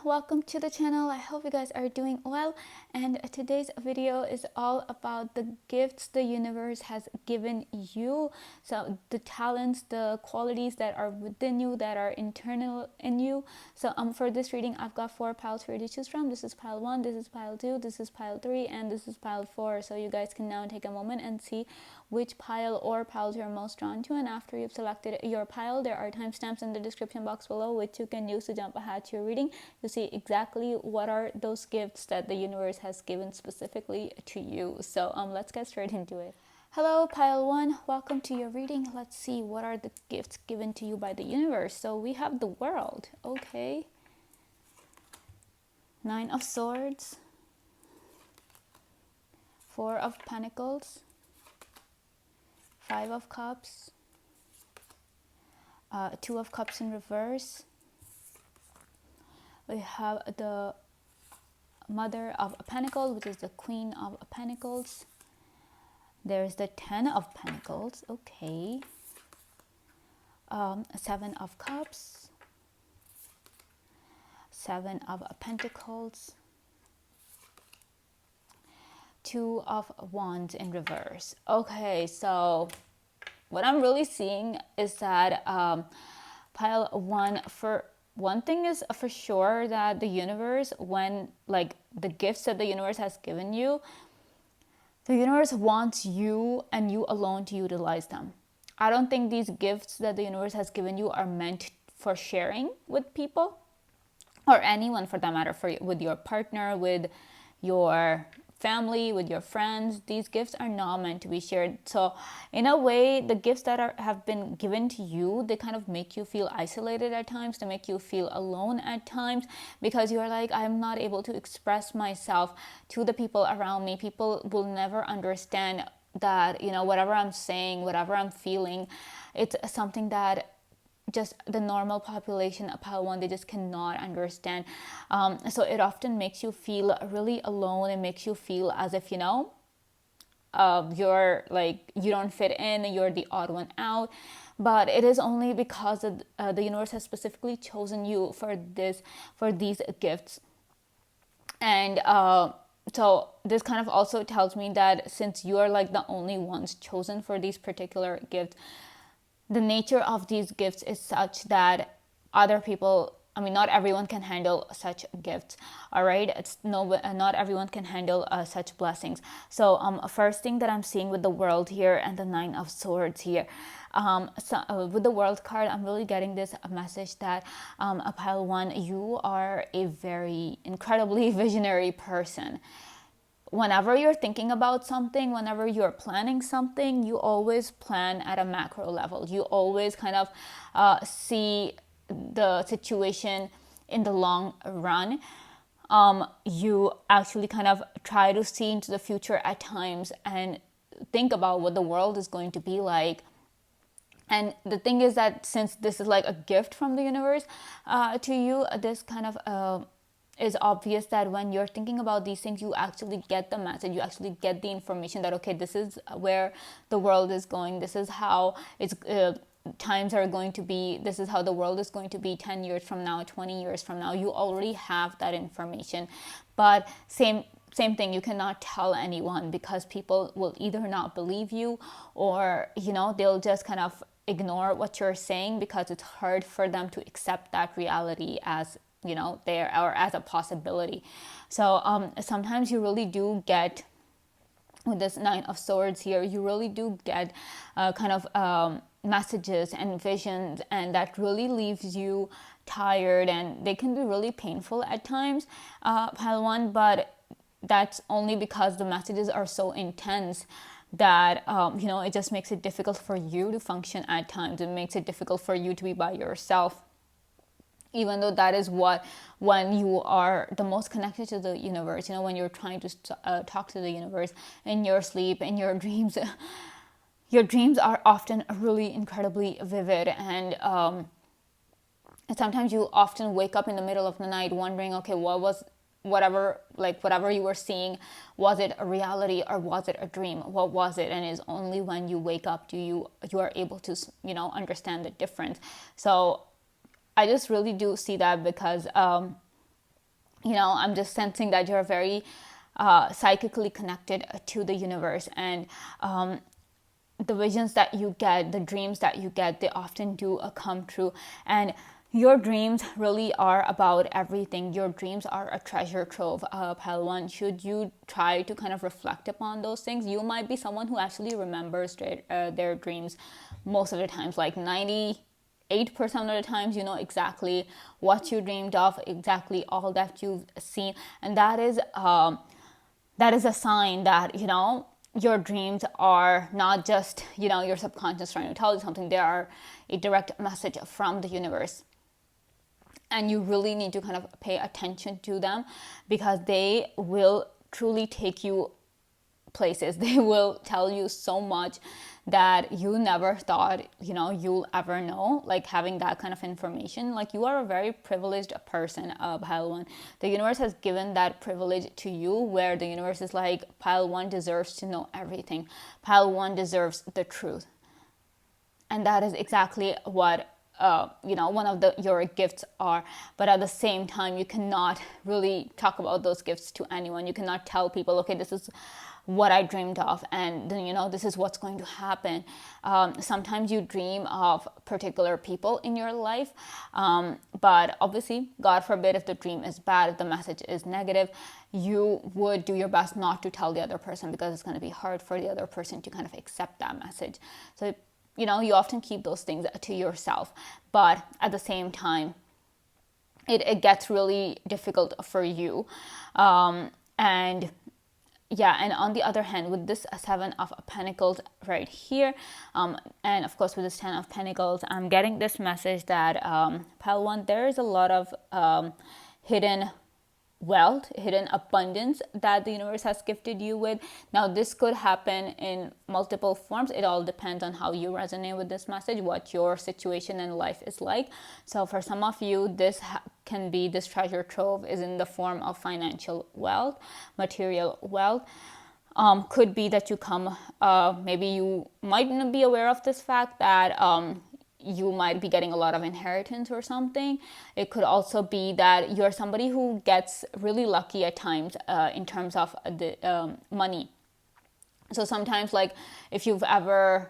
welcome to the channel. I hope you guys are doing well, and today's video is all about the gifts the universe has given you. So the talents, the qualities that are within you, that are internal in you. So for this reading, I've got 4 piles for you to choose from. This is pile 1, this is pile 2, this is pile 3, and this is pile 4. So you guys can now take a moment and see which pile or piles you're most drawn to, and after you've selected your pile, there are timestamps in the description box below which you can use to jump ahead to your reading to see exactly what are those gifts that the universe has given specifically to you. So let's get straight into it. Hello pile 1, welcome to your reading. Let's see what are the gifts given to you by the universe. So we have the World. Okay, 9 of Swords, 4 of Pentacles, 5 of Cups, 2 of Cups in reverse. We have the Mother of Pentacles, which is the Queen of Pentacles. There's the 10 of Pentacles. Okay. 7 of Cups, 7 of Pentacles, 2 of Wands in reverse. Okay, so what I'm really seeing is that pile 1, for one thing is for sure that the universe, when like the gifts that the universe has given you, the universe wants you and you alone to utilize them. I don't think these gifts that the universe has given you are meant for sharing with people, or anyone for that matter, with your partner, with your family, with your friends. These gifts are not meant to be shared. So in a way, the gifts that have been given to you, they kind of make you feel isolated at times. They make you feel alone at times, because you're like, I'm not able to express myself to the people around me. People will never understand that, whatever I'm saying, whatever I'm feeling, it's something that just the normal population of pile 1, they just cannot understand. So it often makes you feel really alone. It makes you feel as if you're like, you don't fit in, you're the odd one out. But it is only because of, the universe has specifically chosen you for these gifts. And so this kind of also tells me that since you are like the only ones chosen for these particular gifts, the nature of these gifts is such that other people, not everyone can handle such gifts. All right, not everyone can handle such blessings. So first thing that I'm seeing with the World here and the 9 of Swords here, with the World card, I'm really getting this message that pile 1, you are a very incredibly visionary person. Whenever you're thinking about something, whenever you're planning something, you always plan at a macro level. You always kind of see the situation in the long run. You actually kind of try to see into the future at times and think about what the world is going to be like. And the thing is that since this is like a gift from the universe to you, this kind of is obvious that when you're thinking about these things, you actually get the message, you actually get the information that, okay, this is where the world is going, this is how it's times are going to be, this is how the world is going to be 10 years from now, 20 years from now. You already have that information. But same thing, you cannot tell anyone, because people will either not believe you, or they'll just kind of ignore what you're saying, because it's hard for them to accept that reality as there, or as a possibility. So sometimes you really do get, with this 9 of Swords here, you really do get kind of messages and visions, and that really leaves you tired, and they can be really painful at times, pile 1. But that's only because the messages are so intense that it just makes it difficult for you to function at times. It makes it difficult for you to be by yourself, even though that is when you are the most connected to the universe, when you're trying to talk to the universe in your sleep, in your dreams. Your dreams are often really incredibly vivid, and sometimes you often wake up in the middle of the night wondering, okay, whatever you were seeing, was it a reality or was it a dream? What was it? And it's only when you wake up you are able to understand the difference. So I just really do see that, because I'm just sensing that you're very psychically connected to the universe, and the visions that you get, the dreams that you get, they often do come true. And your dreams really are about everything. Your dreams are a treasure trove, Palawan. Should you try to kind of reflect upon those things, you might be someone who actually remembers their dreams most of the times, like 98% of the times. You know exactly what you dreamed of, exactly all that you've seen, and that is a sign that your dreams are not just your subconscious trying to tell you something. They are a direct message from the universe, and you really need to kind of pay attention to them, because they will truly take you places. They will tell you so much that you never thought you'll ever know, like having that kind of information. Like, you are a very privileged person, Pile 1. The universe has given that privilege to you, where the universe is like, Pile 1 deserves to know everything. Pile 1 deserves the truth. And that is exactly what one of your gifts are. But at the same time, you cannot really talk about those gifts to anyone. You cannot tell people, okay, this is what I dreamed of, and then this is what's going to happen. Sometimes you dream of particular people in your life, but obviously, God forbid, if the dream is bad, if the message is negative, you would do your best not to tell the other person, because it's going to be hard for the other person to kind of accept that message. So you often keep those things to yourself, but at the same time, it gets really difficult for you. And on the other hand, with this Seven of Pentacles right here, and of course with this Ten of Pentacles, I'm getting this message that, Pile 1, there is a lot of hidden wealth, hidden abundance that the universe has gifted you with. Now, this could happen in multiple forms. It all depends on how you resonate with this message, what your situation in life is like. So for some of you, this treasure trove is in the form of financial wealth, material wealth. Could be that you come, maybe you might not be aware of this fact that you might be getting a lot of inheritance or something. It could also be that you're somebody who gets really lucky at times in terms of the money. So sometimes, like, if you've ever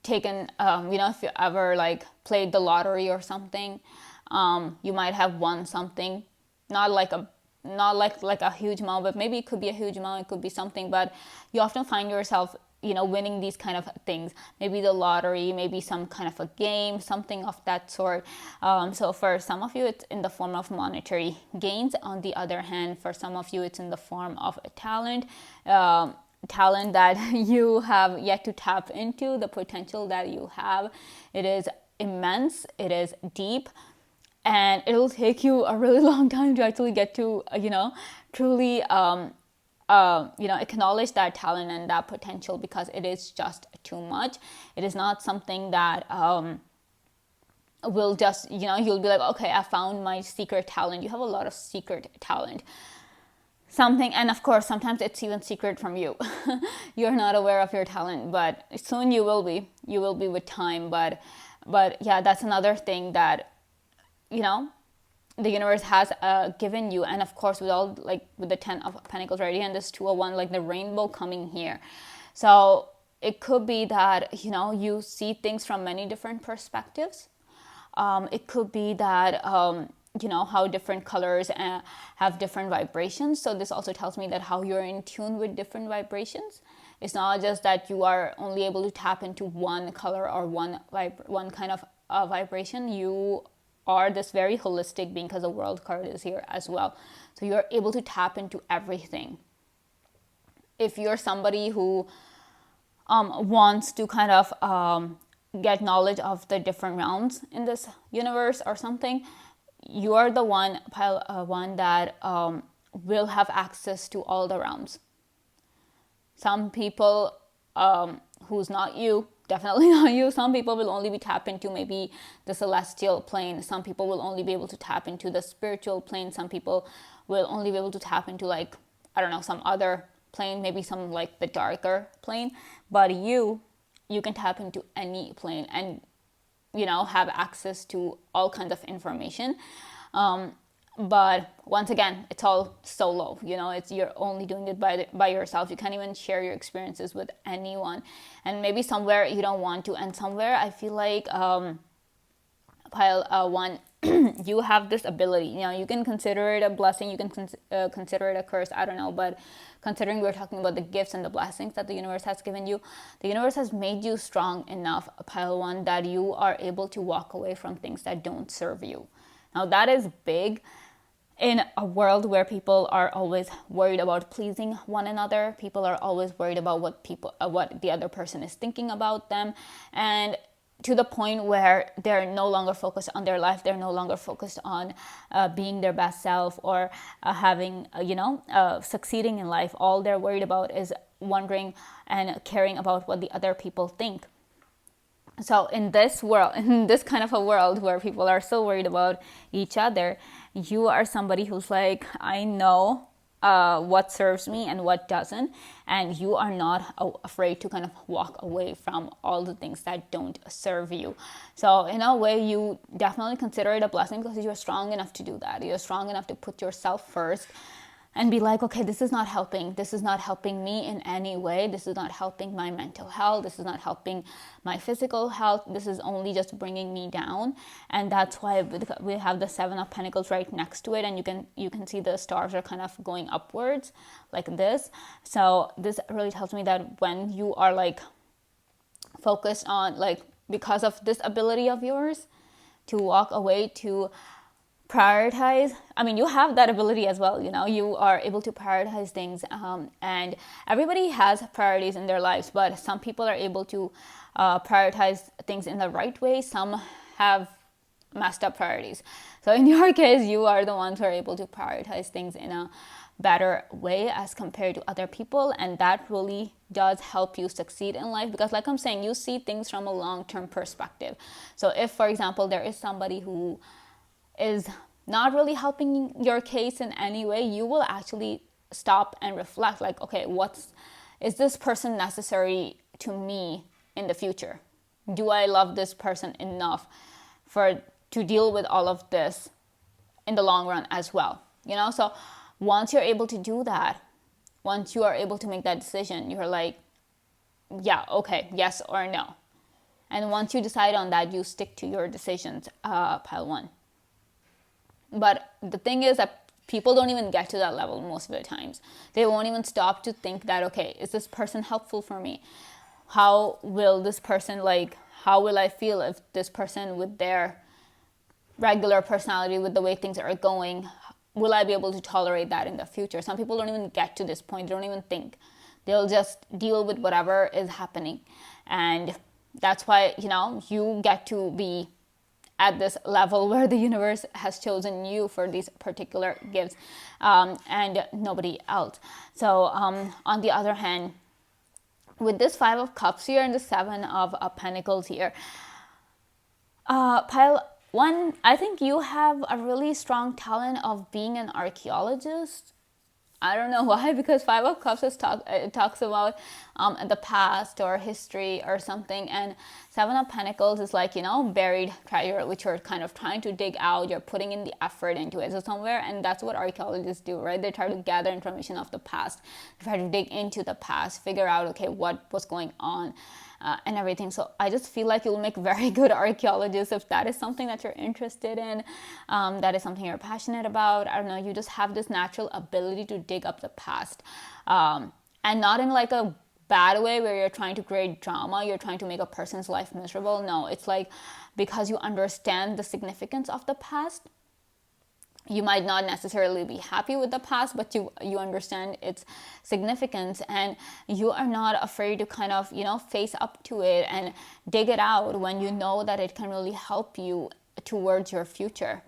taken, if you ever like played the lottery or something, you might have won something, not like a huge amount, but maybe it could be a huge amount, it could be something, but you often find yourself winning these kind of things, maybe the lottery, maybe some kind of a game, something of that sort. So for some of you, it's in the form of monetary gains. On the other hand, for some of you, it's in the form of a talent that you have yet to tap into. The potential that you have, it is immense, it is deep, and it'll take you a really long time to actually get to truly acknowledge that talent and that potential, because it is just too much. It is not something that will just, you'll be like, okay, I found my secret talent. You have a lot of secret talent. And of course, sometimes it's even secret from you. You're not aware of your talent, but soon you will be. You will be with time. But yeah, that's another thing that, the universe has given you. And of course, with the Ten of Pentacles right here and this 201, like the rainbow coming here. So it could be that, you see things from many different perspectives. It could be that, how different colors have different vibrations. So this also tells me that how you're in tune with different vibrations. It's not just that you are only able to tap into one color or one kind of vibration. You are this very holistic being, because the World card is here as well. So you're able to tap into everything. If you're somebody who wants to kind of get knowledge of the different realms in this universe or something, you are the one that will have access to all the realms. Some people who's not you, definitely not you. Some people will only be tapped into maybe the celestial plane. Some people will only be able to tap into the spiritual plane. Some people will only be able to tap into, like, I don't know, some other plane, maybe some like the darker plane. But you can tap into any plane and have access to all kinds of information. But once again, it's all solo. It's you're only doing it by yourself. You can't even share your experiences with anyone. And maybe somewhere you don't want to, and somewhere I feel like pile one, you have this ability. You can consider it a blessing, you can consider it a curse, I don't know. But considering we're talking about the gifts and the blessings that the universe has given you, the universe has made you strong enough, pile one, that you are able to walk away from things that don't serve you. Now that is big in a world where people are always worried about pleasing one another. People are always worried about what the other person is thinking about them, and to the point where they're no longer focused on their life. They're no longer focused on being their best self, or having succeeding in life. All they're worried about is wondering and caring about what the other people think. So in this world, in this kind of a world where people are so worried about each other, you are somebody who's like, I know what serves me and what doesn't, and you are not afraid to kind of walk away from all the things that don't serve you. So in a way, you definitely consider it a blessing, because you're strong enough to do that. You're strong enough to put yourself first and be like, okay, this is not helping. This is not helping me in any way. This is not helping my mental health. This is not helping my physical health. This is only just bringing me down. And that's why we have the Seven of Pentacles right next to it, and you can see the stars are kind of going upwards like this. So this really tells me that when you are like focused on, like, because of this ability of yours to walk away, to prioritize, I mean, you have that ability as well. You are able to prioritize things, and everybody has priorities in their lives, but some people are able to prioritize things in the right way. Some have messed up priorities. So in your case, you are the ones who are able to prioritize things in a better way as compared to other people, and that really does help you succeed in life, because like I'm saying, you see things from a long-term perspective. So if, for example, there is somebody who is not really helping your case in any way, you will actually stop and reflect, like, okay, is this person necessary to me in the future? Do I love this person enough to deal with all of this in the long run as well? So once you're able to do that, once you are able to make that decision, you're like, yeah, okay, yes or no. And once you decide on that, you stick to your decisions, pile one. But the thing is that people don't even get to that level most of the times. They won't even stop to think that, okay, is this person helpful for me? How will I feel if this person, with their regular personality, with the way things are going, will I be able to tolerate that in the future? Some people don't even get to this point. They don't even think. They'll just deal with whatever is happening. And that's why, you get to be at this level where the universe has chosen you for these particular gifts, and nobody else. So on the other hand, with this Five of Cups here and the Seven of Pentacles here, pile one, I think you have a really strong talent of being an archaeologist. I don't know why, because Five of Cups talks about the past or history or something, and Seven of Pentacles is like, buried treasure, which you're kind of trying to dig out. You're putting in the effort into it. So somewhere, and that's what archaeologists do, right? They try to gather information of the past, try to dig into the past, figure out, okay, what was going on. And everything. So I just feel like you'll make very good archaeologists if that is something that you're interested in, that is something you're passionate about. I don't know, you just have this natural ability to dig up the past, and not in like a bad way where you're trying to create drama, you're trying to make a person's life miserable. No, it's like because you understand the significance of the past. You might not necessarily be happy with the past, but you understand its significance, and you are not afraid to kind of, face up to it and dig it out when you know that it can really help you towards your future.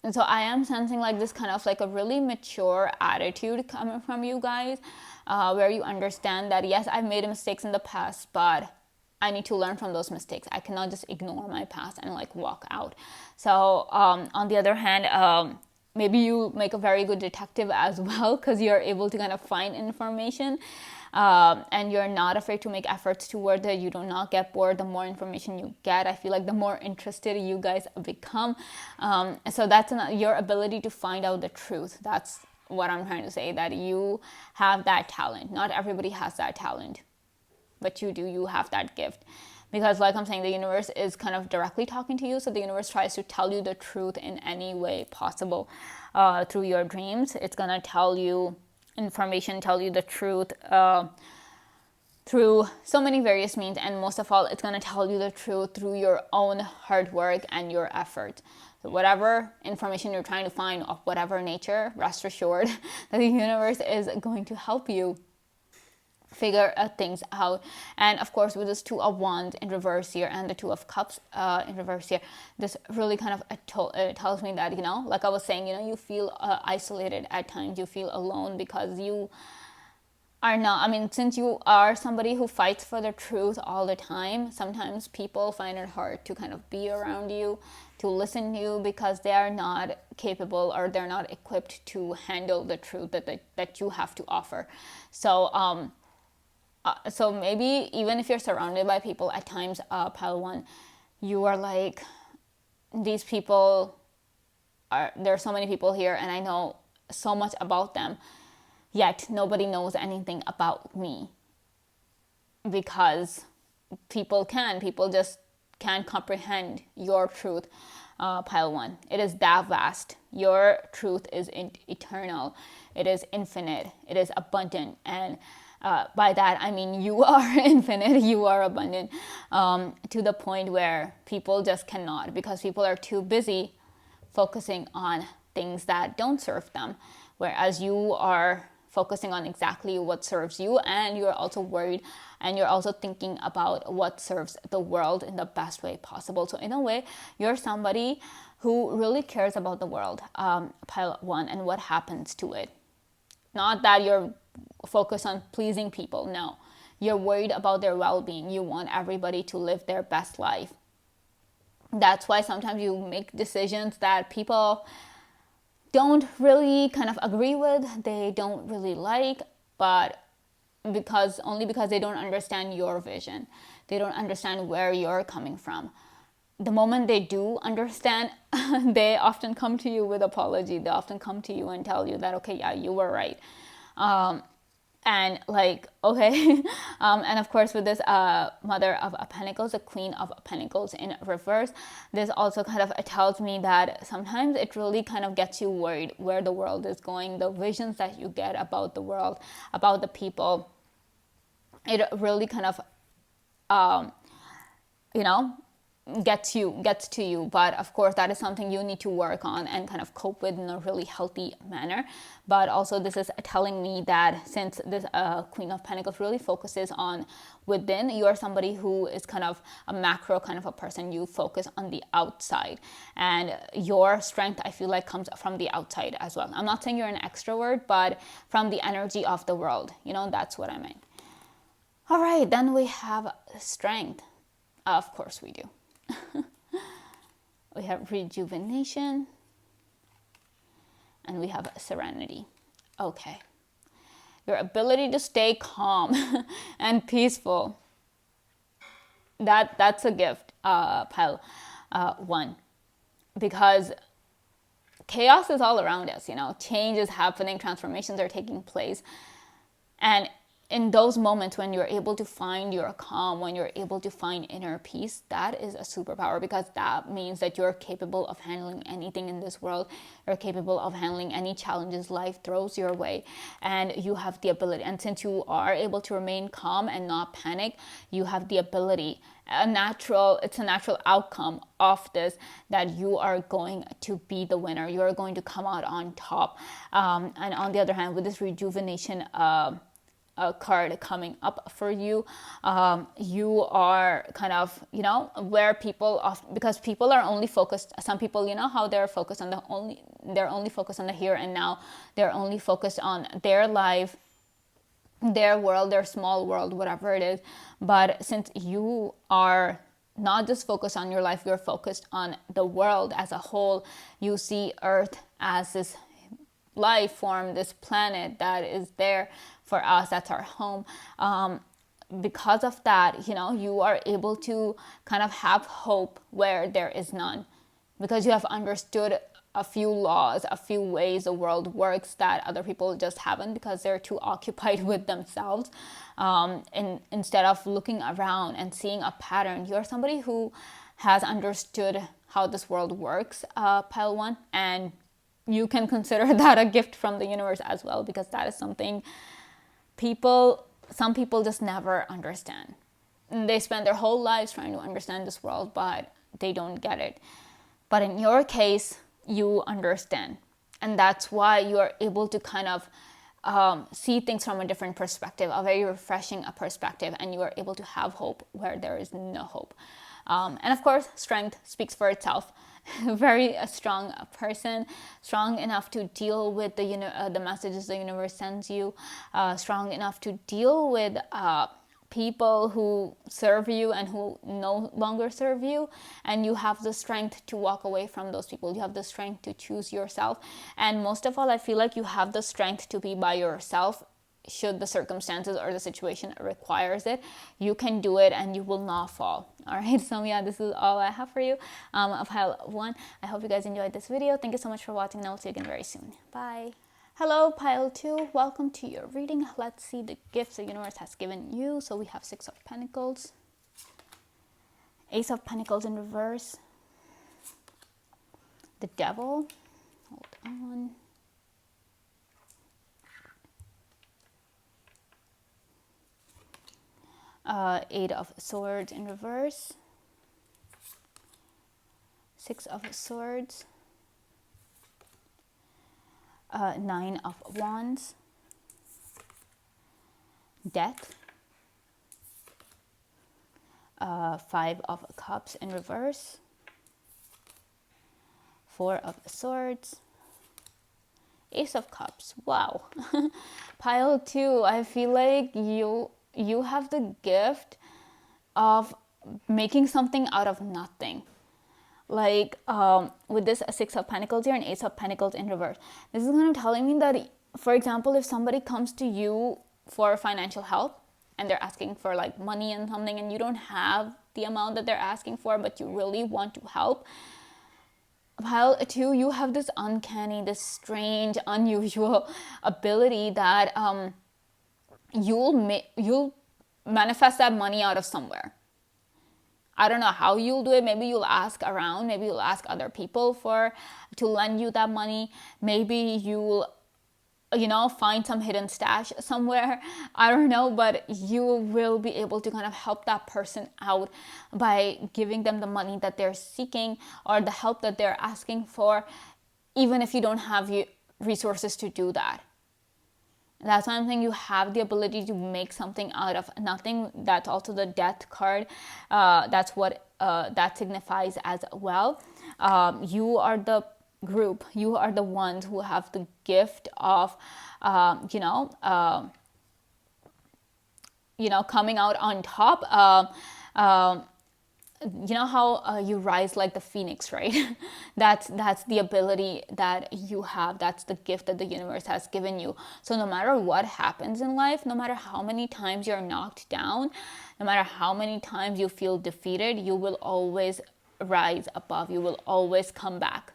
And so I am sensing like this kind of like a really mature attitude coming from you guys, where you understand that, yes, I've made mistakes in the past, but I need to learn from those mistakes. I cannot just ignore my past and like walk out. So on the other hand, maybe you make a very good detective as well, because you're able to kind of find information, and you're not afraid to make efforts toward it. You do not get bored. The more information you get, I feel like the more interested you guys become. So that's your ability to find out the truth. That's what I'm trying to say, that you have that talent. Not everybody has that talent, but you do. You have that gift. Because like I'm saying, the universe is kind of directly talking to you. So the universe tries to tell you the truth in any way possible, through your dreams. It's going to tell you information, tell you the truth, through so many various means. And most of all, it's going to tell you the truth through your own hard work and your effort. So whatever information you're trying to find of whatever nature, rest assured that the universe is going to help you figure things out. And of course, with this Two of Wands in reverse here and the Two of Cups in reverse here, this really kind of tells me that, like I was saying, you feel isolated at times. You feel alone because you are not, since you are somebody who fights for the truth all the time, sometimes people find it hard to kind of be around you, to listen to you, because they are not capable, or they're not equipped to handle the truth that you have to offer. So maybe even if you're surrounded by people at times, pile one, you are like, these people there are so many people here and I know so much about them, yet nobody knows anything about me, because people just can't comprehend your truth. Pile one, it is that vast. Your truth is eternal. It is infinite. It is abundant. And by that, I mean you are infinite, you are abundant, to the point where people just cannot, because people are too busy focusing on things that don't serve them, whereas you are focusing on exactly what serves you, and you're also worried and you're also thinking about what serves the world in the best way possible. So in a way, you're somebody who really cares about the world, pile one, and what happens to it. Not that you're focused on pleasing people. No, you're worried about their well-being. You want everybody to live their best life. That's why sometimes you make decisions that people don't really kind of agree with, they don't really like, but because they don't understand your vision. They don't understand where you're coming from. The moment they do understand, they often come to you with apology. They often come to you and tell you that, okay, yeah, you were right. And like, okay. And of course, with this Mother of Pentacles, the Queen of Pentacles in reverse, this also kind of tells me that sometimes it really kind of gets you worried where the world is going, the visions that you get about the world, about the people. It really kind of, gets to you. But of course, that is something you need to work on and kind of cope with in a really healthy manner. But also, this is telling me that since this Queen of Pentacles really focuses on within, you are somebody who is kind of a macro kind of a person. You focus on the outside, and your strength, I feel like, comes from the outside as well. I'm not saying you're an extrovert, but from the energy of the world, that's what I mean. All right, then we have strength. Of course we do. We have rejuvenation, and we have serenity. Okay. Your ability to stay calm and peaceful. That's a gift, pile one. Because chaos is all around us, change is happening, transformations are taking place. And in those moments when you're able to find your calm, when you're able to find inner peace, that is a superpower, because that means that you're capable of handling anything in this world. You're capable of handling any challenges life throws your way, and you have the ability. And since you are able to remain calm and not panic, you have the ability, it's a natural outcome of this, that you are going to be the winner. You are going to come out on top. And on the other hand, with this rejuvenation card coming up for you, you are kind of, where people because people are only focused, some people, how they're focused on they're only focused on the here and now. They're only focused on their life, their world, their small world, whatever it is. But since you are not just focused on your life, you're focused on the world as a whole. You see Earth as this life form, this planet that is there for us, that's our home. Because of that, you are able to kind of have hope where there is none, because you have understood a few laws, a few ways the world works that other people just haven't, because they're too occupied with themselves. And instead of looking around and seeing a pattern, you're somebody who has understood how this world works, pile one, and you can consider that a gift from the universe as well, because that is something some people just never understand. And they spend their whole lives trying to understand this world, but they don't get it. But in your case, you understand. And that's why you are able to kind of see things from a different perspective, a very refreshing perspective, and you are able to have hope where there is no hope. And of course, strength speaks for itself. Very strong person, strong enough to deal with the messages the universe sends you, strong enough to deal with people who serve you and who no longer serve you, and you have the strength to walk away from those people. You have the strength to choose yourself, and most of all, I feel like you have the strength to be by yourself should the circumstances or the situation requires it. You can do it and you will not fall. All right, so yeah, this is all I have for you of pile one. I hope you guys enjoyed this video. Thank you so much for watching, and I'll see you again very soon. Bye. Hello, pile 2. Welcome to your reading. Let's see the gifts the universe has given you. So we have 6 of Pentacles, Ace of Pentacles in reverse, the Devil. Hold on. Eight of Swords in reverse, 6 of Swords, 9 of Wands, Death, 5 of Cups in reverse, 4 of Swords, Ace of Cups. Wow. Pile 2, I feel like you have the gift of making something out of nothing. Like with this 6 of Pentacles here and Ace of Pentacles in reverse, this is kind of telling me that, for example, if somebody comes to you for financial help and they're asking for like money and something, and you don't have the amount that they're asking for, but you really want to help, pile 2, you have this uncanny, this strange, unusual ability that you'll manifest that money out of somewhere. I don't know how you'll do it. Maybe you'll ask around. Maybe you'll ask other people to lend you that money. Maybe you'll, find some hidden stash somewhere. I don't know, but you will be able to kind of help that person out by giving them the money that they're seeking or the help that they're asking for, even if you don't have resources to do that. That's why I'm saying you have the ability to make something out of nothing. That's also the Death card. That's what that signifies as well. You are the group. You are the ones who have the gift of, coming out on top. You know how you rise like the phoenix, right? that's the ability that you have. That's the gift that the universe has given you. So no matter what happens in life, no matter how many times you're knocked down, no matter how many times you feel defeated, you will always rise above. You will always come back.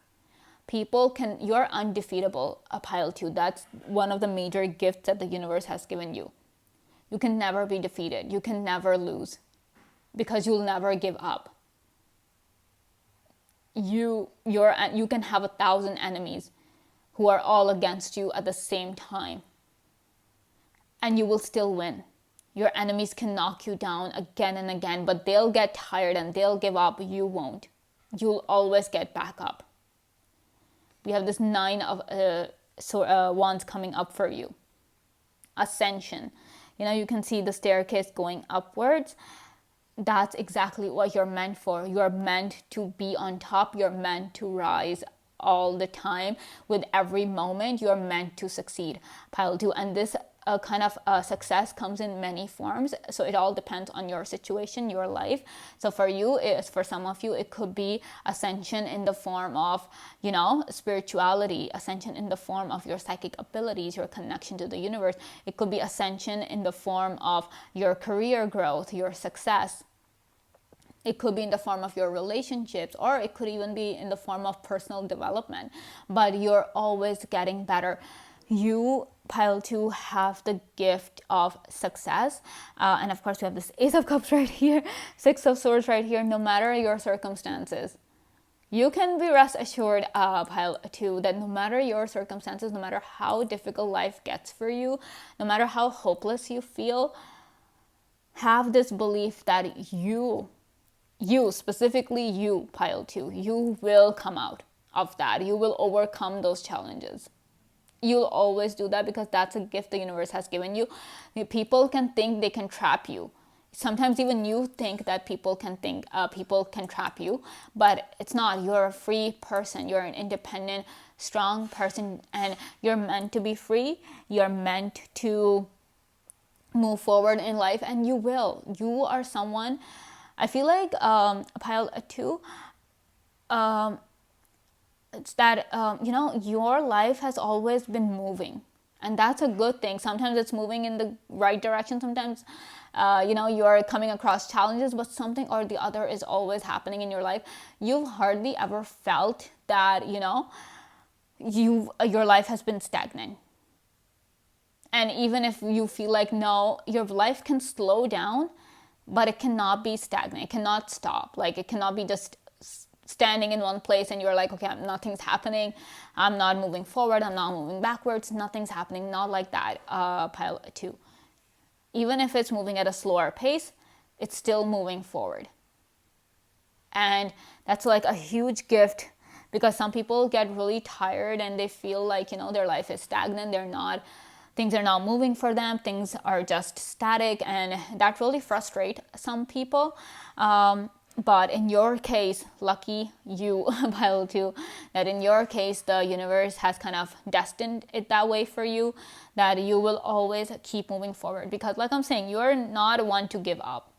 You're undefeatable, a pile 2. That's one of the major gifts that the universe has given you. You can never be defeated. You can never lose, because you'll never give up. You can have 1,000 enemies who are all against you at the same time, and you will still win. Your enemies can knock you down again and again, but they'll get tired and they'll give up. You won't. You'll always get back up. We have this 9 of Wands coming up for you. Ascension. You can see the staircase going upwards. That's exactly what you're meant for. You're meant to be on top. You're meant to rise all the time. With every moment, you're meant to succeed. Pile 2. And this kind of success comes in many forms. So it all depends on your situation, your life. So for you, for some of you, it could be ascension in the form of, spirituality, ascension in the form of your psychic abilities, your connection to the universe. It could be ascension in the form of your career growth, your success. It could be in the form of your relationships, or it could even be in the form of personal development. But you're always getting better. You, pile 2, have the gift of success. And of course, we have this Ace of Cups right here, Six of Swords right here. No matter your circumstances, you can be rest assured, pile 2, that no matter your circumstances, no matter how difficult life gets for you, no matter how hopeless you feel, have this belief that you, specifically you, pile 2, you will come out of that. You will overcome those challenges. You'll always do that, because that's a gift the universe has given you. People can think they can trap you. Sometimes even you think that people can trap you, but it's not. You're a free person. You're an independent, strong person, and you're meant to be free. You're meant to move forward in life, and you will. You are someone, I feel like, pile 2, it's that, your life has always been moving, and that's a good thing. Sometimes it's moving in the right direction. Sometimes, you're coming across challenges, but something or the other is always happening in your life. You've hardly ever felt that, your life has been stagnant. And even if you feel like, no, your life can slow down, but it cannot be stagnant. It cannot stop. Like, it cannot be just standing in one place and you're like, okay, nothing's happening. I'm not moving forward. I'm not moving backwards. Nothing's happening. Not like that, pile 2. Even if it's moving at a slower pace, it's still moving forward. And that's like a huge gift, because some people get really tired and they feel like, their life is stagnant. Things are not moving for them. Things are just static, and that really frustrates some people. But in your case, lucky you, pile 2, that in your case, the universe has kind of destined it that way for you, that you will always keep moving forward. Because like I'm saying, you're not one to give up.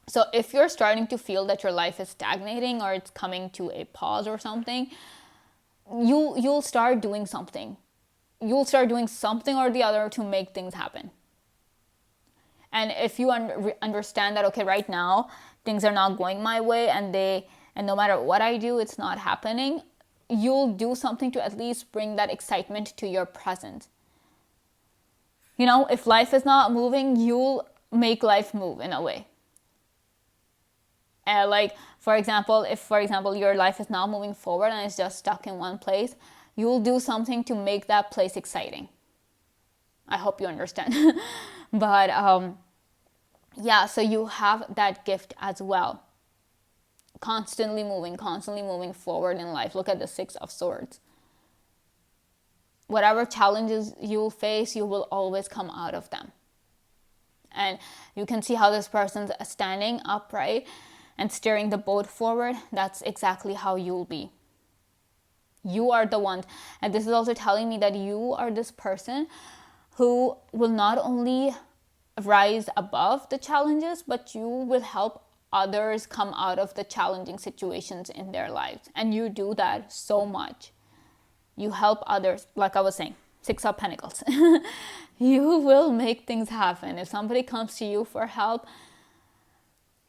So if you're starting to feel that your life is stagnating, or it's coming to a pause or something, you'll start doing something. You'll start doing something or the other to make things happen. And if you understand that, okay, right now things are not going my way, and no matter what I do, it's not happening, you'll do something to at least bring that excitement to your present. If life is not moving, you'll make life move in a way. Like, for example, if your life is not moving forward and it's just stuck in one place, you'll do something to make that place exciting. I hope you understand. But so you have that gift as well. Constantly moving forward in life. Look at the Six of Swords. Whatever challenges you'll face, you will always come out of them. And you can see how this person's standing upright and steering the boat forward. That's exactly how you'll be. You are the one. And this is also telling me that you are this person who will not only rise above the challenges, but you will help others come out of the challenging situations in their lives. And you do that so much. You help others, like I was saying, Six of Pentacles. You will make things happen. If somebody comes to you for help,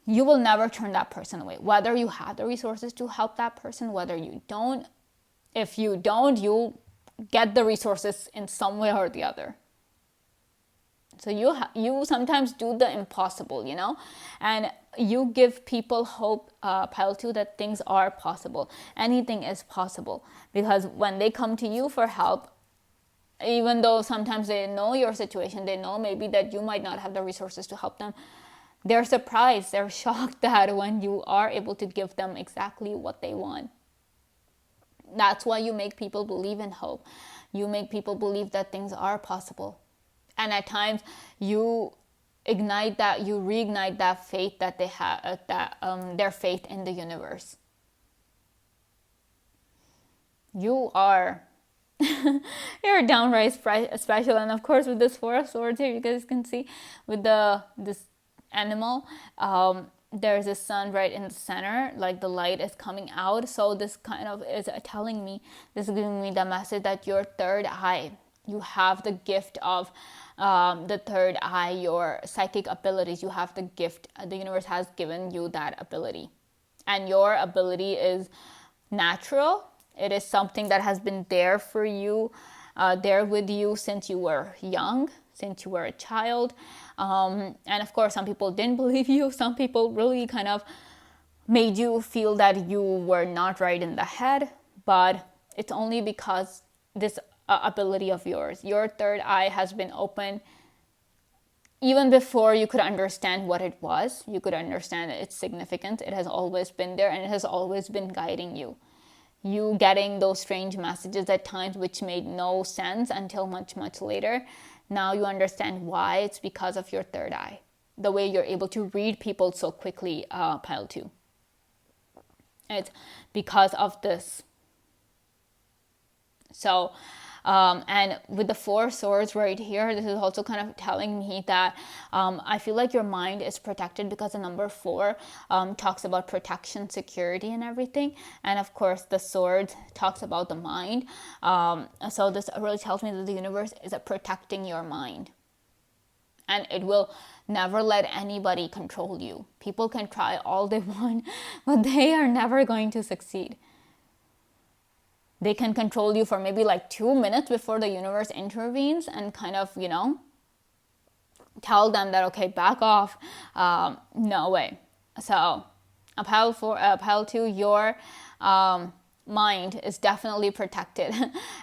you will never turn that person away. Whether you have the resources to help that person, whether you don't. If you don't, you'll get the resources in some way or the other. So you sometimes do the impossible, and you give people hope, pile 2, that things are possible. Anything is possible, because when they come to you for help, even though sometimes they know your situation, they know maybe that you might not have the resources to help them, they're surprised, they're shocked that when you are able to give them exactly what they want. That's why you make people believe in hope. You make people believe that things are possible. And at times you reignite that faith that they have, their faith in the universe. You are you're downright special. And of course, with this Four of Swords here, you guys can see with this animal, there's a sun right in the center, like the light is coming out. So this kind of is telling me, this is giving me the message that your third eye, you have the gift of the third eye, your psychic abilities. You have the gift, the universe has given you that ability, and your ability is natural. It is something that has been there for you, there with you since you were young, since you were a child. And of course, some people didn't believe you. Some people really kind of made you feel that you were not right in the head. But it's only because this ability of yours, your third eye, has been open even before you could understand what it was. You could understand its significance. It has always been there, and it has always been guiding you. You getting those strange messages at times which made no sense until much, much later. Now you understand why. It's because of your third eye. The way you're able to read people so quickly, pile 2. It's because of this. So, and with the Four Swords right here, this is also kind of telling me that I feel like your mind is protected, because the number 4 talks about protection, security, and everything. And of course, the sword talks about the mind. So this really tells me that the universe is protecting your mind. And it will never let anybody control you. People can try all they want, but they are never going to succeed. They can control you for maybe like 2 minutes before the universe intervenes and kind of, tell them that, okay, back off. No way. So a pile 2, your mind is definitely protected.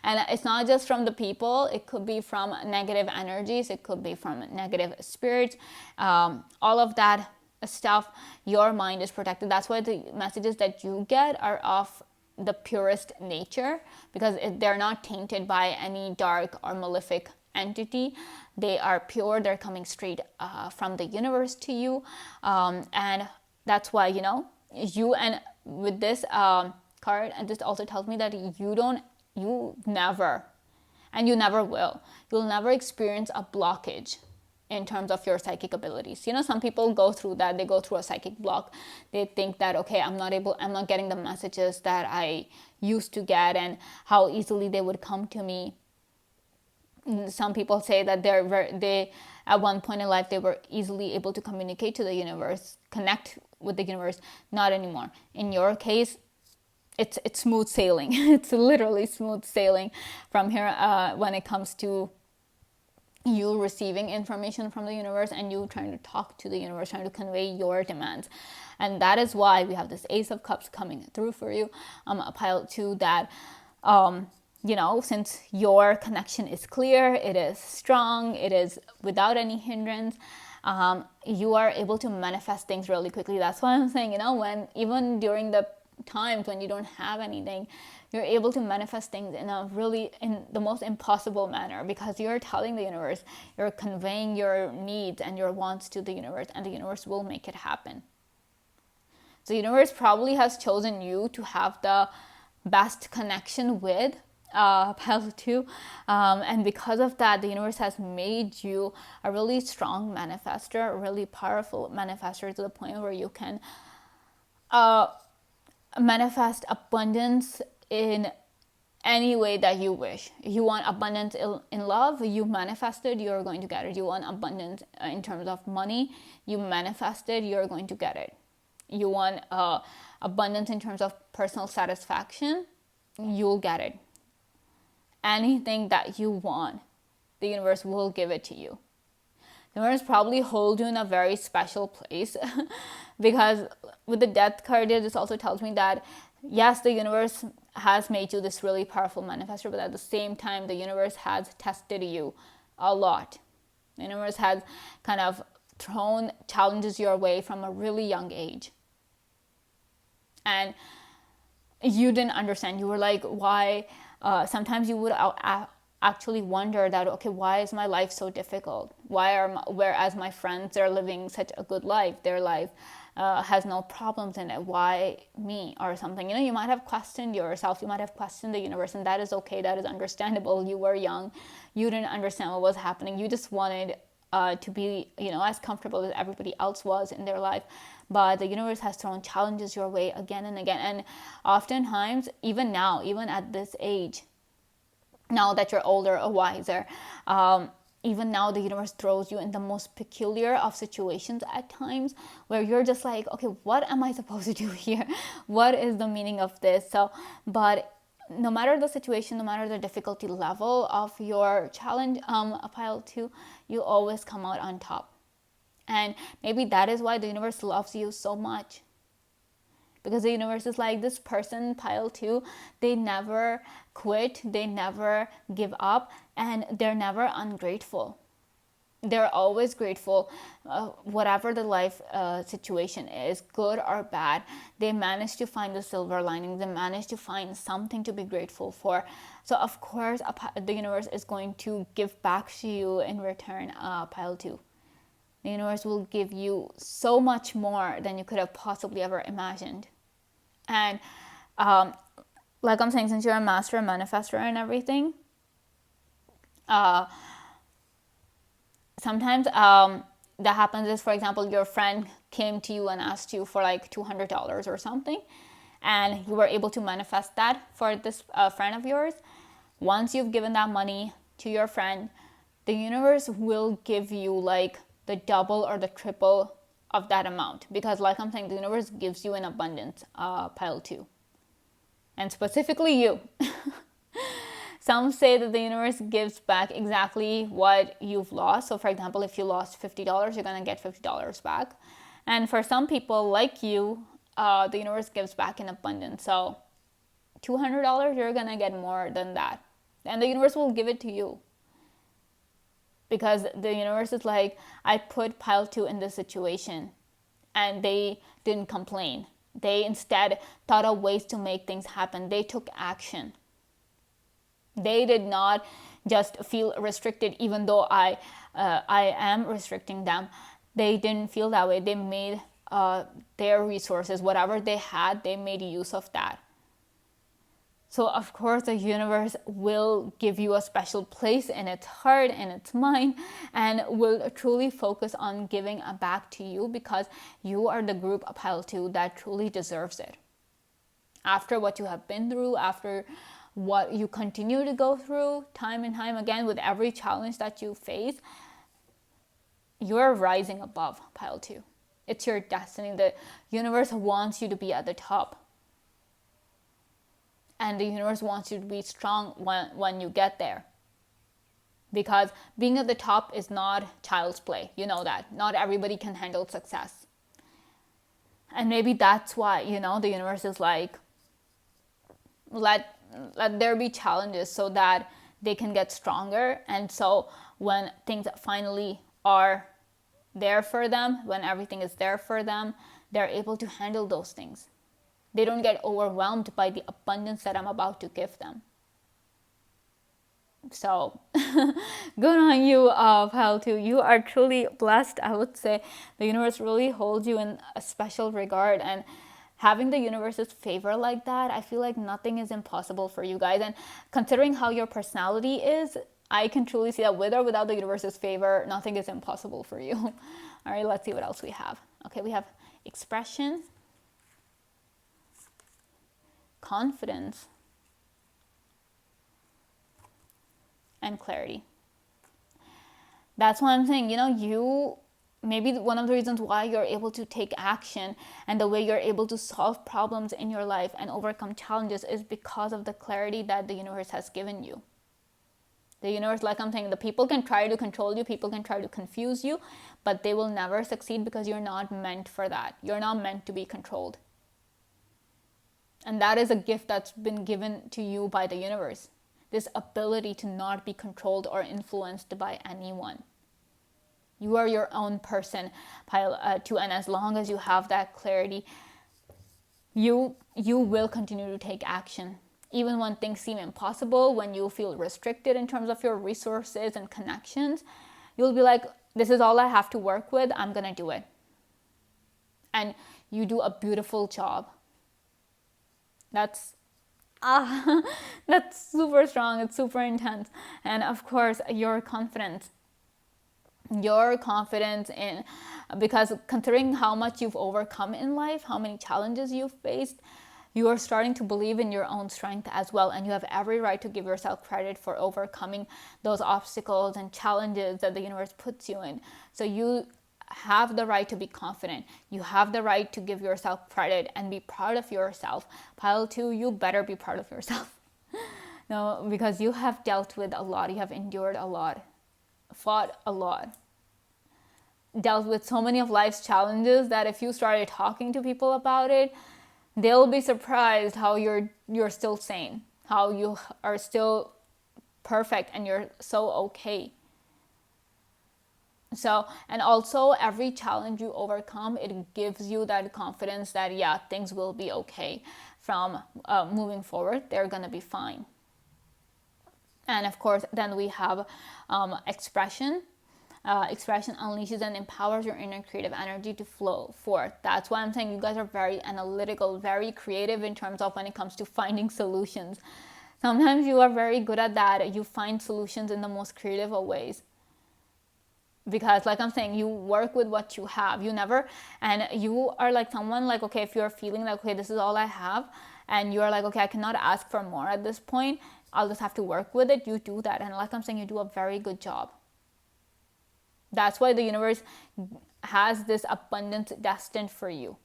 And it's not just from the people. It could be from negative energies. It could be from negative spirits. All of that stuff, your mind is protected. That's why the messages that you get are of the purest nature, because they're not tainted by any dark or malefic entity. They are pure. They're coming straight from the universe to you. And that's why, you, and with this card, and this also tells me that you never, and you never will, you'll never experience a blockage in terms of your psychic abilities. Some people go through that. They go through a psychic block. They think that, okay, I'm not getting the messages that I used to get, and how easily they would come to me. Some people say that they at one point in life, they were easily able to communicate to the universe, connect with the universe. Not anymore. In your case, it's smooth sailing. It's literally smooth sailing from here when it comes to you receiving information from the universe, and you trying to talk to the universe, trying to convey your demands. And that is why we have this Ace of Cups coming through for you, a pile 2, that since your connection is clear, it is strong, it is without any hindrance, you are able to manifest things really quickly. That's why I'm saying, when even during the times when you don't have anything, you're able to manifest things in the most impossible manner, because you're telling the universe, you're conveying your needs and your wants to the universe, and the universe will make it happen. So the universe probably has chosen you to have the best connection with pile 2, and because of that, the universe has made you a really strong manifester, a really powerful manifester, to the point where you can manifest abundance in any way that you wish. If you want abundance in love, you manifest it, you're going to get it. You want abundance in terms of money, you manifest it, you're going to get it. You want abundance in terms of personal satisfaction, you'll get it. Anything that you want, the universe will give it to you. The universe probably holds you in a very special place because with the Death card, this also tells me that yes, the universe has made you this really powerful manifestor, but at the same time, the universe has tested you a lot. The universe has kind of thrown challenges your way from a really young age. And you didn't understand. You were like, why? Sometimes you would actually wonder that, okay, why is my life so difficult? Whereas my friends are living such a good life, their life has no problems in it. Why me or something? You might have questioned yourself. You might have questioned the universe, and that is okay. That is understandable. You were young. You didn't understand what was happening. You just wanted to be, as comfortable as everybody else was in their life. But the universe has thrown challenges your way again and again. And oftentimes, even now, even at this age, now that you're older or wiser, even now the universe throws you in the most peculiar of situations at times where you're just like, okay, what am I supposed to do here? What is the meaning of this? But no matter the situation, no matter the difficulty level of your challenge, pile 2, you always come out on top. And maybe that is why the universe loves you so much. Because the universe is like, this person, pile 2, they never quit, they never give up, and they're never ungrateful. They're always grateful, whatever the life situation is, good or bad. They manage to find the silver lining. They manage to find something to be grateful for. So of course, the universe is going to give back to you in return, pile 2. The universe will give you so much more than you could have possibly ever imagined. And like I'm saying, since you're a master manifestor and everything, sometimes that happens is, for example, your friend came to you and asked you for like $200 or something, and you were able to manifest that for this friend of yours. Once you've given that money to your friend, the universe will give you like the double or the triple of that amount, because like I'm saying, the universe gives you in abundance, pile 2, and specifically you. Some say that the universe gives back exactly what you've lost. So for example, if you lost $50, you're going to get $50 back. And for some people like you, the universe gives back in abundance. So $200, you're going to get more than that, and the universe will give it to you. Because the universe is like, I put pile 2 in this situation, and they didn't complain. They instead thought of ways to make things happen. They took action. They did not just feel restricted, even though I am restricting them. They didn't feel that way. They made their resources, whatever they had, they made use of that. So of course the universe will give you a special place in its heart, in its mind, and will truly focus on giving back to you, because you are the group pile 2 that truly deserves it. After what you have been through, after what you continue to go through time and time again, with every challenge that you face, you're rising above, pile 2. It's your destiny. The universe wants you to be at the top. And the universe wants you to be strong when you get there. Because being at the top is not child's play. You know that. Not everybody can handle success. And maybe that's why, the universe is like, let there be challenges so that they can get stronger. And so when things finally are there for them, when everything is there for them, they're able to handle those things. They don't get overwhelmed by the abundance that I'm about to give them. So, good on you, pile 2. You are truly blessed, I would say. The universe really holds you in a special regard. And having the universe's favor like that, I feel like nothing is impossible for you guys. And considering how your personality is, I can truly see that with or without the universe's favor, nothing is impossible for you. All right, let's see what else we have. Okay, we have expression, confidence, and clarity. That's why I'm saying, maybe one of the reasons why you're able to take action and the way you're able to solve problems in your life and overcome challenges is because of the clarity that the universe has given you. The universe, like I'm saying, the people can try to control you, people can try to confuse you, but they will never succeed, because you're not meant for that. You're not meant to be controlled. And that is a gift that's been given to you by the universe. This ability to not be controlled or influenced by anyone. You are your own person, pile 2, and as long as you have that clarity, you will continue to take action. Even when things seem impossible, when you feel restricted in terms of your resources and connections, you'll be like, this is all I have to work with, I'm gonna do it. and you do a beautiful job. That's that's super strong. It's super intense. And of course, your confidence in, because considering how much you've overcome in life, how many challenges you've faced, you are starting to believe in your own strength as well, and you have every right to give yourself credit for overcoming those obstacles and challenges that the universe puts you in. So you have the right to be confident. You have the right to give yourself credit and be proud of yourself. Pile 2, you better be proud of yourself. No, because you have dealt with a lot, you have endured a lot, fought a lot, dealt with so many of life's challenges that if you started talking to people about it, they'll be surprised how you're still sane, how you are still perfect and you're so okay. So, and also every challenge you overcome, it gives you that confidence that, yeah, things will be okay from moving forward. They're going to be fine. And of course, then we have expression. Expression unleashes and empowers your inner creative energy to flow forth. That's why I'm saying you guys are very analytical, very creative in terms of when it comes to finding solutions. Sometimes you are very good at that. You find solutions in the most creative of ways. Because like I'm saying, you work with what you have. You never, and you are like someone like, okay, if you're feeling like, okay, this is all I have, and you're like, okay, I cannot ask for more at this point, I'll just have to work with it. You do that. And like I'm saying, you do a very good job. That's why the universe has this abundance destined for you.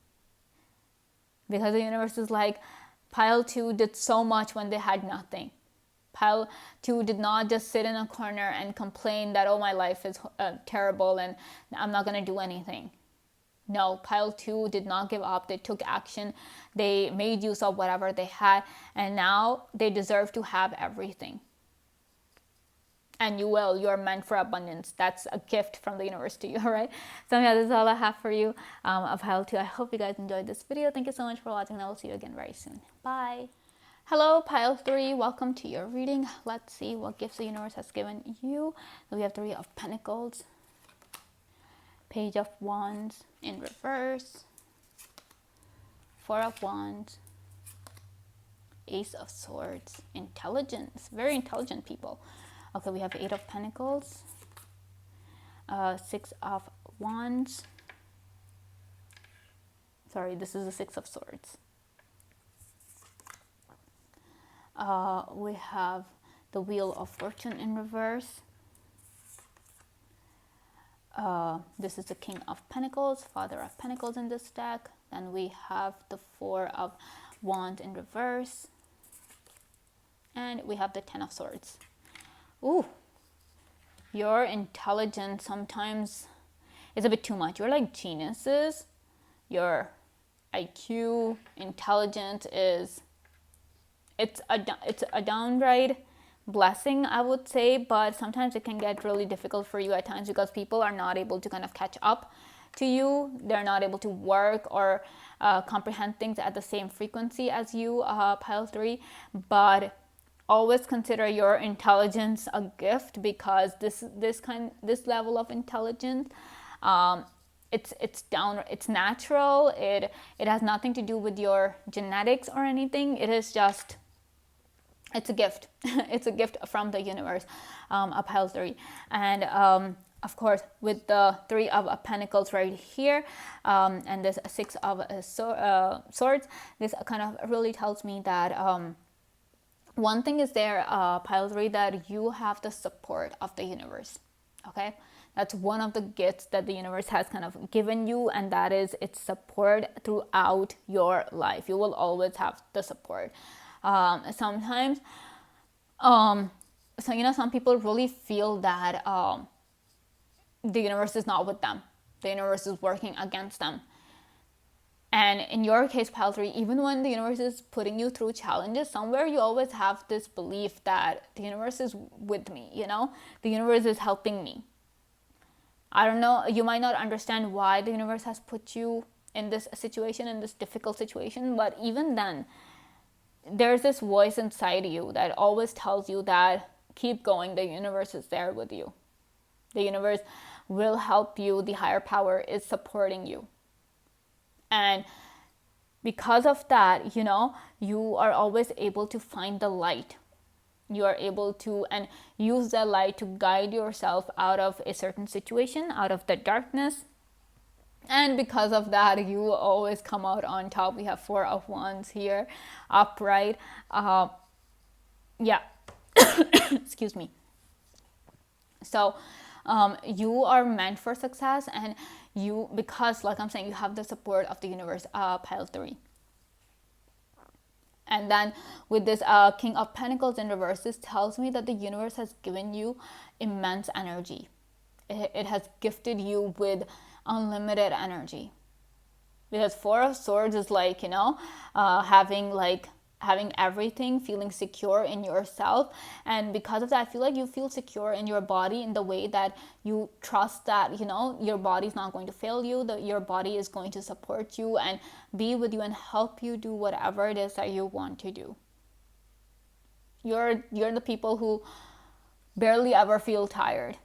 Because the universe is like, Pile 2 did so much when they had nothing. Pile 2 did not just sit in a corner and complain that, oh, my life is terrible and I'm not going to do anything. No, Pile 2 did not give up. They took action. They made use of whatever they had. And now they deserve to have everything. And you will. You're meant for abundance. That's a gift from the universe to you, all right? So yeah, this is all I have for you of Pile 2. I hope you guys enjoyed this video. Thank you so much for watching, and I will see you again very soon. Bye. Hello, Pile 3. Welcome to your reading. Let's see what gifts the universe has given you. So we have 3 of Pentacles, Page of Wands in reverse, 4 of Wands, Ace of Swords, intelligence, very intelligent people. Okay, we have 8 of Pentacles, 6 of Wands. Sorry, this is the 6 of Swords. We have the Wheel of Fortune in reverse. This is the King of Pentacles, Father of Pentacles in this deck. Then we have the 4 of Wands in reverse. And we have the 10 of Swords. Ooh, your intelligence sometimes is a bit too much. You're like geniuses. Your IQ, intelligence is, it's a downright blessing, I would say, but sometimes it can get really difficult for you at times because people are not able to kind of catch up to you. They're not able to work or comprehend things at the same frequency as you, Pile 3, but always consider your intelligence a gift, because this level of intelligence, it's natural. It has nothing to do with your genetics or anything. It is just, it's a gift. It's a gift from the universe, a Pile 3. And of course, with the 3 of Pentacles right here, and this 6 of Swords, this kind of really tells me that one thing is there, Pile 3, that you have the support of the universe. Okay, that's one of the gifts that the universe has kind of given you, and that is its support throughout your life. You will always have the support. Sometimes, so some people really feel that the universe is not with them. The universe is working against them. And in your case, Pile 3, even when the universe is putting you through challenges, somewhere you always have this belief that the universe is with me, the universe is helping me. I don't know, you might not understand why the universe has put you in this situation, in this difficult situation, but even then, there's this voice inside you that always tells you that keep going, the universe is there with you. The universe will help you, the higher power is supporting you. And because of that, you are always able to find the light. You are able to and use that light to guide yourself out of a certain situation, out of the darkness. And because of that, you will always come out on top. We have 4 of Wands here, upright. Yeah, excuse me. So you are meant for success, and because like I'm saying, you have the support of the universe, pile 3. And then with this King of Pentacles in reverse, this tells me that the universe has given you immense energy. It has gifted you with unlimited energy. Because 4 of Swords is like, having everything, feeling secure in yourself. And because of that, I feel like you feel secure in your body in the way that you trust that, your body's not going to fail you, that your body is going to support you and be with you and help you do whatever it is that you want to do. You're the people who barely ever feel tired.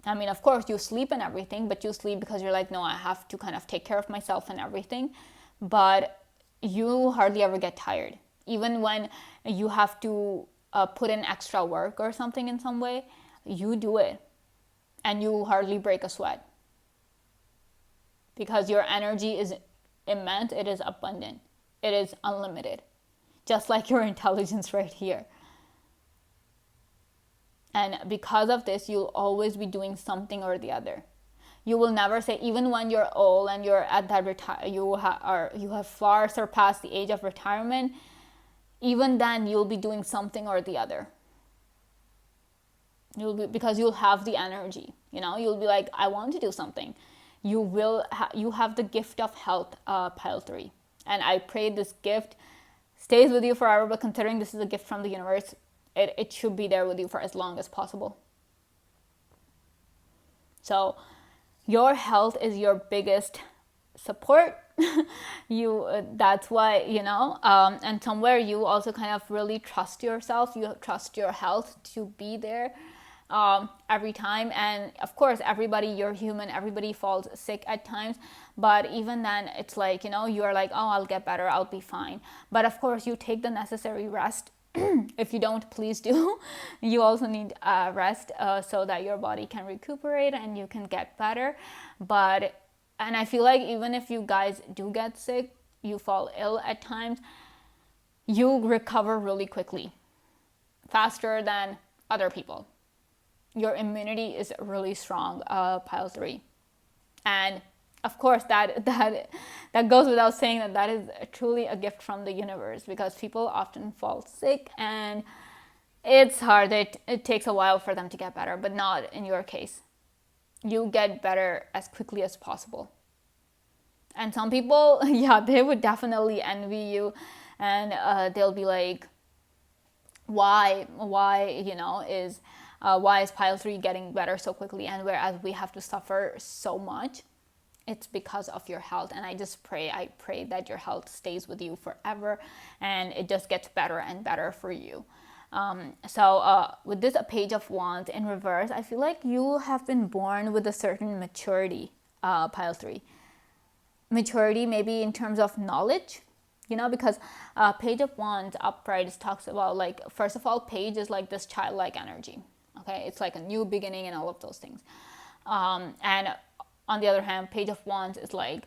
I mean, of course, you sleep and everything, but you sleep because you're like, no, I have to kind of take care of myself and everything. But you hardly ever get tired. Even when you have to put in extra work or something in some way, you do it. And you hardly break a sweat. Because your energy is immense, it is abundant, it is unlimited. Just like your intelligence right here. And because of this, you'll always be doing something or the other. You will never say, even when you're old and you're at that you have far surpassed the age of retirement, even then you'll be doing something or the other. Because you'll have the energy. You'll be like, I want to do something. You have the gift of health, pile 3. And I pray this gift stays with you forever. But considering this is a gift from the universe, it should be there with you for as long as possible. So your health is your biggest support. That's why, and somewhere you also kind of really trust yourself. You trust your health to be there every time. And of course, you're human, everybody falls sick at times. But even then, it's like, you're like, oh, I'll get better, I'll be fine. But of course, you take the necessary rest. If you don't, please do. You also need rest so that your body can recuperate and you can get better. And I feel like even if you guys do get sick, you fall ill at times, you recover really quickly, faster than other people. Your immunity is really strong, pile 3. And of course, that goes without saying that is truly a gift from the universe, because people often fall sick and it's hard. It takes a while for them to get better, but not in your case. You get better as quickly as possible. And some people, they would definitely envy you, and they'll be like, why is pile 3 getting better so quickly, and whereas we have to suffer so much? It's because of your health. And I pray that your health stays with you forever and it just gets better and better for you. So with this Page of Wands in reverse, I feel like you have been born with a certain maturity, pile 3. Maturity maybe in terms of knowledge, because Page of Wands upright talks about, like, first of all, Page is like this childlike energy. Okay, it's like a new beginning and all of those things. And on the other hand, Page of Wands is like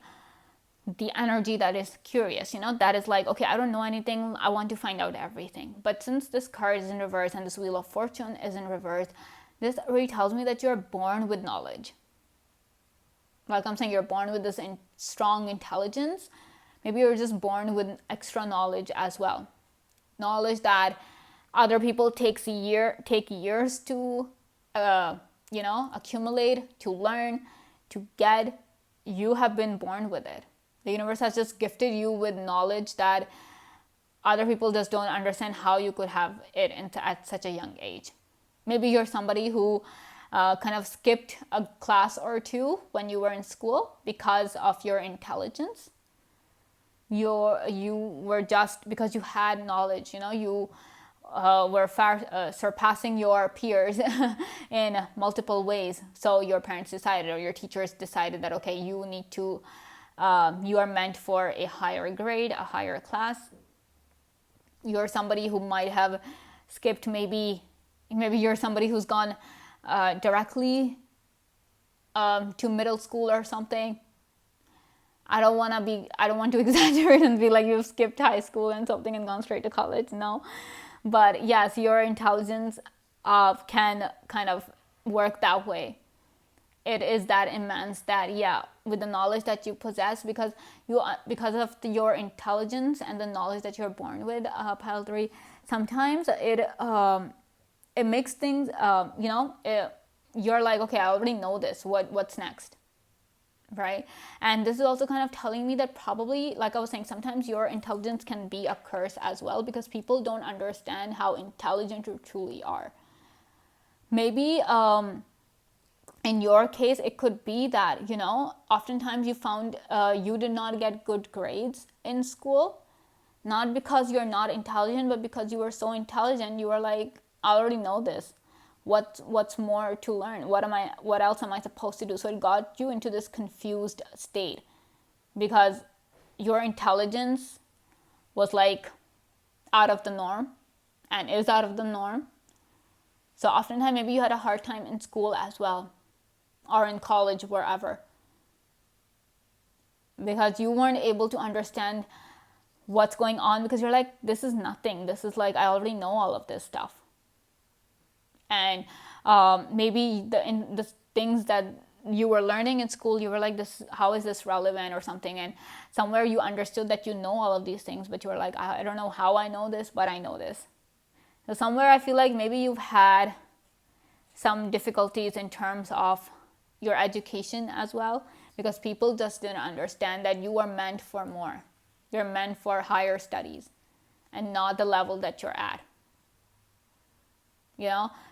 the energy that is curious, that is like, okay, I don't know anything, I want to find out everything. But since this card is in reverse and this Wheel of Fortune is in reverse, this really tells me that you're born with knowledge. Like I'm saying, you're born with this strong intelligence. Maybe you're just born with extra knowledge as well. Knowledge that other people take years to, accumulate, to learn, to get. You have been born with it. The universe has just gifted you with knowledge that other people just don't understand how you could have it at such a young age. Maybe you're somebody who kind of skipped a class or two when you were in school because of your intelligence. You were just, because you had knowledge, you were far surpassing your peers in multiple ways. So your parents decided, or your teachers decided that, okay, you need to you are meant for a higher grade, a higher class. You're somebody who might have skipped, maybe you're somebody who's gone directly to middle school or something. I don't want to exaggerate and be like you've skipped high school and something and gone straight to college. No. But yes, your intelligence can kind of work that way. It is that immense that, yeah, with the knowledge that you possess, because of your intelligence and the knowledge that you're born with, pile 3, sometimes it makes things, you're like, okay, I already know this. What's next? Right? And this is also kind of telling me that probably, like I was saying, sometimes your intelligence can be a curse as well, because people don't understand how intelligent you truly are. Maybe in your case, it could be that, oftentimes you found you did not get good grades in school, not because you're not intelligent, but because you were so intelligent, you were like, I already know this. What's more to learn? What else am I supposed to do? So it got you into this confused state, because your intelligence was like out of the norm and is out of the norm. So oftentimes maybe you had a hard time in school as well, or in college, wherever, because you weren't able to understand what's going on, because you're like, this is nothing. This is like, I already know all of this stuff. And maybe the things that you were learning in school, you were like, this, how is this relevant or something? And somewhere you understood that you know all of these things, but you were like, I don't know how I know this, but I know this. So somewhere I feel like maybe you've had some difficulties in terms of your education as well, because people just didn't understand that you were meant for more. You're meant for higher studies and not the level that you're at.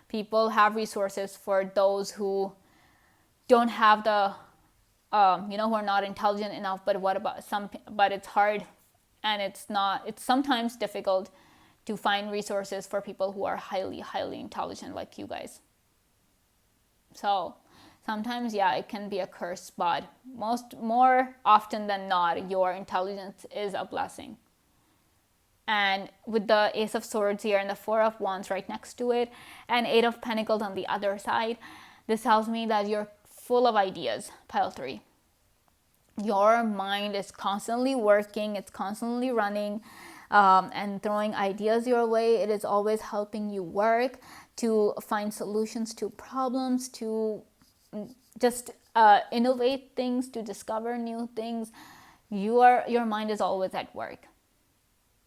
People have resources for those who don't have the, who are not intelligent enough. But what about but it's hard, and it's sometimes difficult to find resources for people who are highly, highly intelligent like you guys. So sometimes, yeah, it can be a curse, but more often than not, your intelligence is a blessing. And with the Ace of Swords here and the Four of Wands right next to it, and Eight of Pentacles on the other side, this tells me that you're full of ideas, pile 3. Your mind is constantly working, it's constantly running, and throwing ideas your way. It is always helping you work to find solutions to problems, to just innovate things, to discover new things. Your mind is always at work.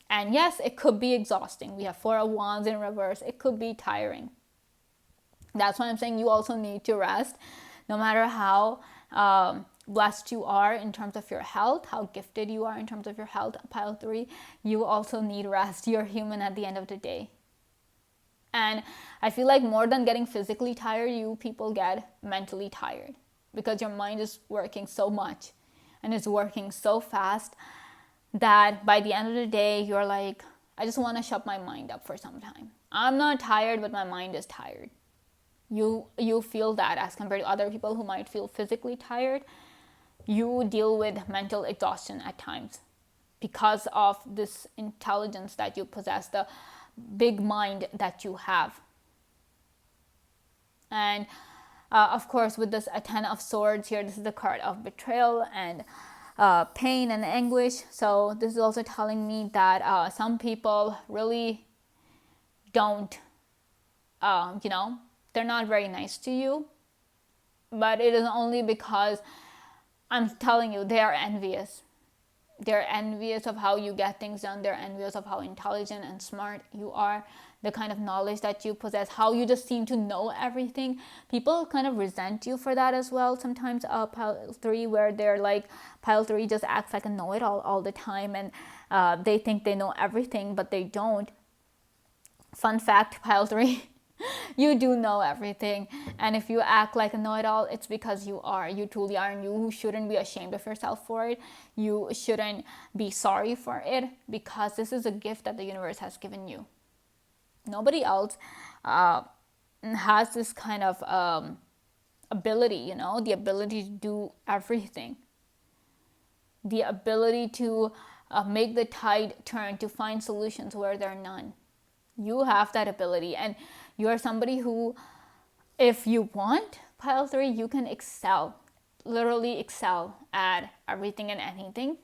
And yes, it could be exhausting. We have Four of Wands in reverse. It could be tiring. That's why I'm saying you also need to rest. No matter how blessed you are in terms of your health, how gifted you are in terms of your health, pile 3, you also need rest. You're human at the end of the day. And I feel like more than getting physically tired, you people get mentally tired, because your mind is working so much and it's working so fast that by the end of the day, you're like, I just want to shut my mind up for some time. I'm not tired, but my mind is tired. You feel that as compared to other people who might feel physically tired. You deal with mental exhaustion at times because of this intelligence that you possess, the big mind that you have. And of course, with this Ten of Swords here, this is the card of betrayal and pain and anguish. So this is also telling me that some people really don't, they're not very nice to you. But it is only because, I'm telling you, they are envious. They're envious of how you get things done. They're envious of how intelligent and smart you are, the kind of knowledge that you possess, how you just seem to know everything. People kind of resent you for that as well. Sometimes pile 3, where they're like, pile 3 just acts like a know-it-all all the time, and they think they know everything, but they don't. Fun fact, pile 3, you do know everything. And if you act like a know-it-all, it's because you are. You truly are, and you shouldn't be ashamed of yourself for it. You shouldn't be sorry for it, because this is a gift that the universe has given you. Nobody else has this kind of ability, the ability to do everything. the ability to make the tide turn, to find solutions where there are none. You have that ability, and you are somebody who, if you want, pile 3, you can excel, literally excel at everything and anything.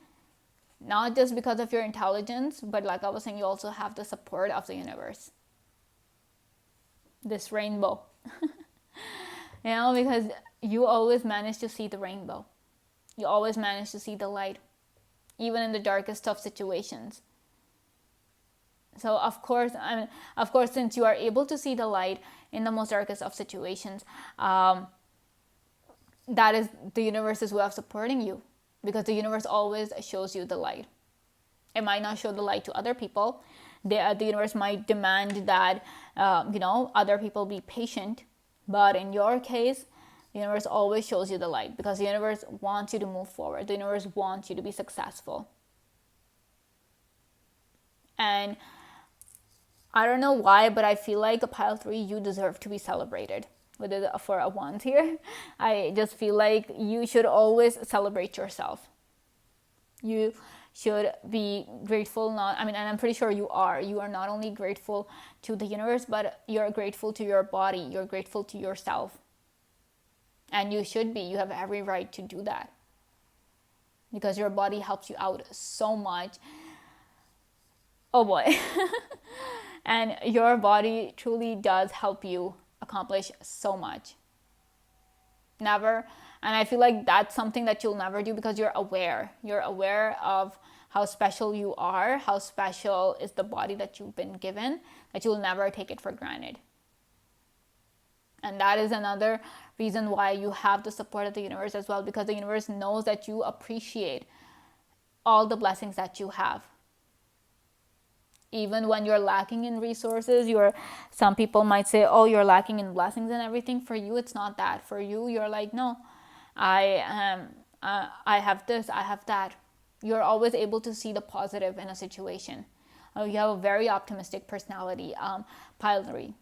Not just because of your intelligence, but like I was saying, you also have the support of the universe. This rainbow. Because you always manage to see the rainbow. You always manage to see the light, even in the darkest of situations. So of course, since you are able to see the light in the most darkest of situations, that is the universe's way of supporting you, because the universe always shows you the light. It might not show the light to other people. The universe might demand that other people be patient, but in your case, the universe always shows you the light, because the universe wants you to move forward. The universe wants you to be successful. And I don't know why, but I feel like a pile 3, you deserve to be celebrated. For a once here, I just feel like you should always celebrate yourself. You should be grateful, and I'm pretty sure you are. You are not only grateful to the universe, but you're grateful to your body. You're grateful to yourself. And you should be. You have every right to do that, because your body helps you out so much. Oh boy. And your body truly does help you accomplish so much. Never. And I feel like that's something that you'll never do, because you're aware. You're aware of how special you are, how special is the body that you've been given, that you'll never take it for granted. And that is another reason why you have the support of the universe as well, because the universe knows that you appreciate all the blessings that you have. Even when you're lacking in resources, some people might say, oh, you're lacking in blessings and everything. For you, it's not that. For you, you're like, no, I have this, I have that. You're always able to see the positive in a situation. You have a very optimistic personality, pile 3.